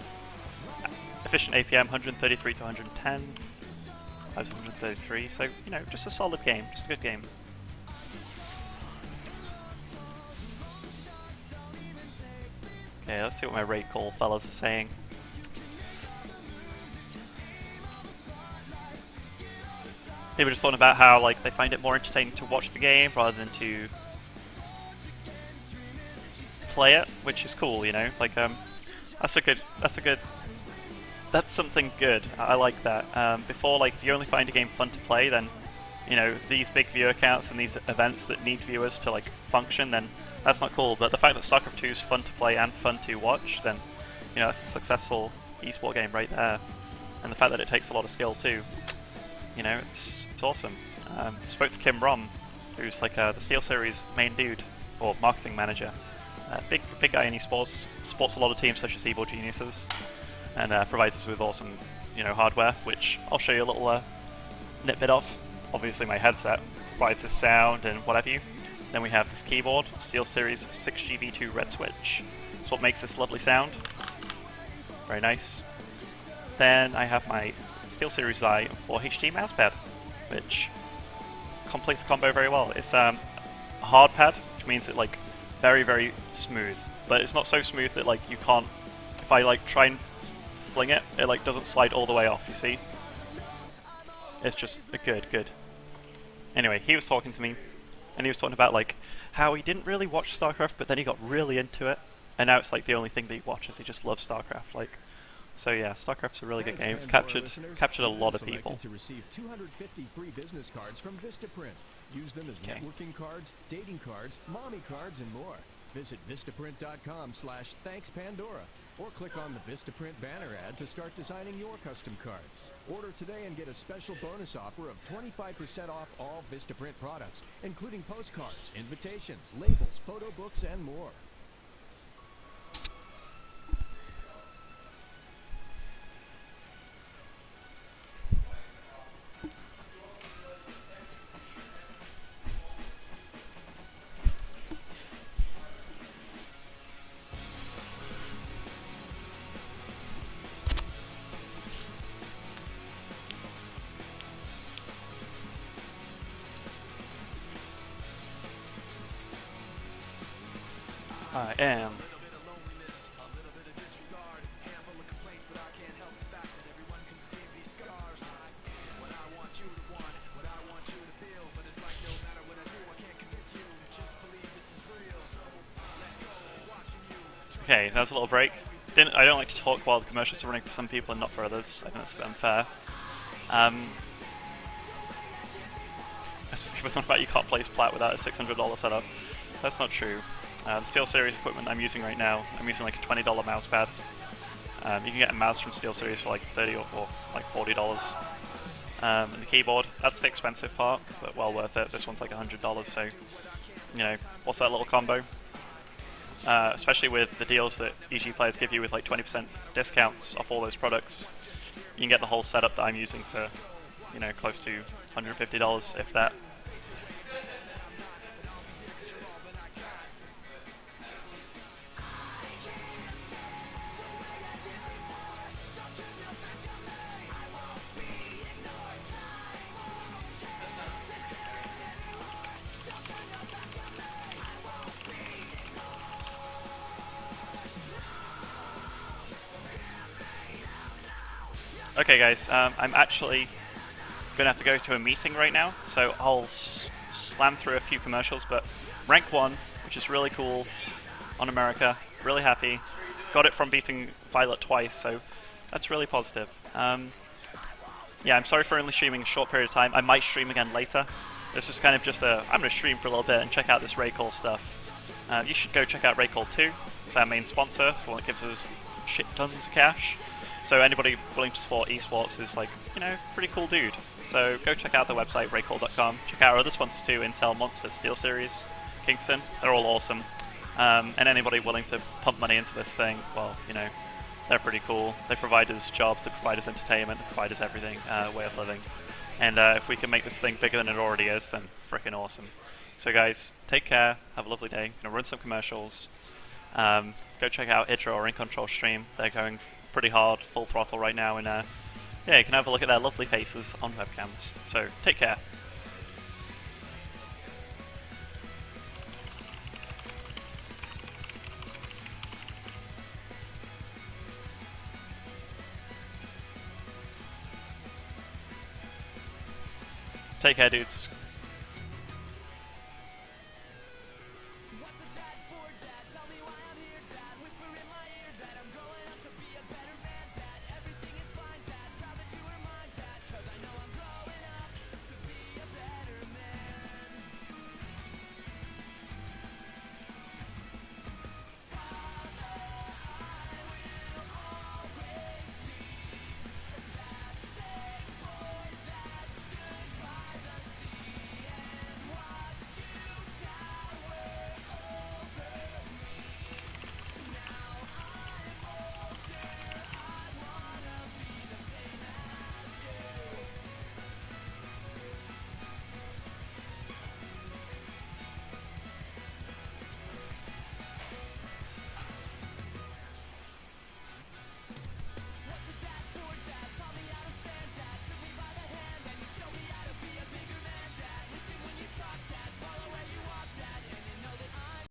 [SPEAKER 1] efficient APM 133 to 110. That was 133, so, you know, just a solid game, just a good game. Okay, let's see what my raid call fellas are saying. People just talking about how, like, they find it more entertaining to watch the game rather than to play it, which is cool, you know, like, that's something good. I like that. Before, like, if you only find a game fun to play, then, you know, these big viewer counts and these events that need viewers to, like, function, then that's not cool. But the fact that StarCraft 2 is fun to play and fun to watch, then, you know, that's a successful esport game right there. And the fact that it takes a lot of skill too, you know, it's awesome. Spoke to Kim Rom, who's like the SteelSeries main dude, or marketing manager. Big guy in esports, supports a lot of teams such as Evil Geniuses, and provides us with awesome, you know, hardware, which I'll show you a little nitbit of. Obviously my headset provides this sound and what have you. Then we have this keyboard, SteelSeries 6GB2 Red Switch. It's what makes this lovely sound. Very nice. Then I have my SteelSeries I 4HD mousepad, which completes the combo very well. It's a hard pad, which means it like very, very smooth, but it's not so smooth that like you can't, if I like try and fling it, it like doesn't slide all the way off, you see? It's just a good. Anyway, he was talking to me, and he was talking about like how he didn't really watch StarCraft, but then he got really into it, and now it's like the only thing that he watches. He just loves StarCraft. Like, so yeah, StarCraft's a really good game. It's captured a lot of people.
[SPEAKER 10] To receive 250 free business cards from Vistaprint. Use them as networking cards, dating cards, mommy cards, and more. Visit Vistaprint.com/thankspandora or click on the Vistaprint banner ad to start designing your custom cards. Order today and get a special bonus offer of 25% off all Vistaprint products, including postcards, invitations, labels, photo books, and more.
[SPEAKER 1] I am. Okay, that was a little break. I don't like to talk while the commercials are running for some people and not for others. I think that's a bit unfair. People talking about you can't place plat without a $600 setup. That's not true. The SteelSeries equipment I'm using right now, I'm using like a $20 mouse pad. You can get a mouse from SteelSeries for like $30 or like $40. And the keyboard, that's the expensive part, but well worth it. This one's like $100, so you know, what's that little combo? Especially with the deals that EG players give you with like 20% discounts off all those products, you can get the whole setup that I'm using for, you know, close to $150, if that. Okay guys, I'm actually going to have to go to a meeting right now, so I'll slam through a few commercials, but rank 1, which is really cool, on America, really happy, got it from beating Violet twice, so that's really positive. Yeah, I'm sorry for only streaming a short period of time. I might stream again later. This is kind of just I'm going to stream for a little bit and check out this Raycall stuff. You should go check out Raycall 2, it's our main sponsor, it's the one that gives us shit tons of cash. So anybody willing to support esports is like, you know, pretty cool dude. So go check out the website, raycall.com. Check out our other sponsors too, Intel, Monster, SteelSeries, Kingston. They're all awesome. And anybody willing to pump money into this thing, well, you know, they're pretty cool. They provide us jobs, they provide us entertainment, they provide us everything, way of living. And if we can make this thing bigger than it already is, then freaking awesome. So guys, take care, have a lovely day. I'm gonna run some commercials. Go check out Hydra or In Control stream. They're going pretty hard, full throttle right now, and yeah, you can have a look at their lovely faces on webcams. So, take care. Take care, dudes.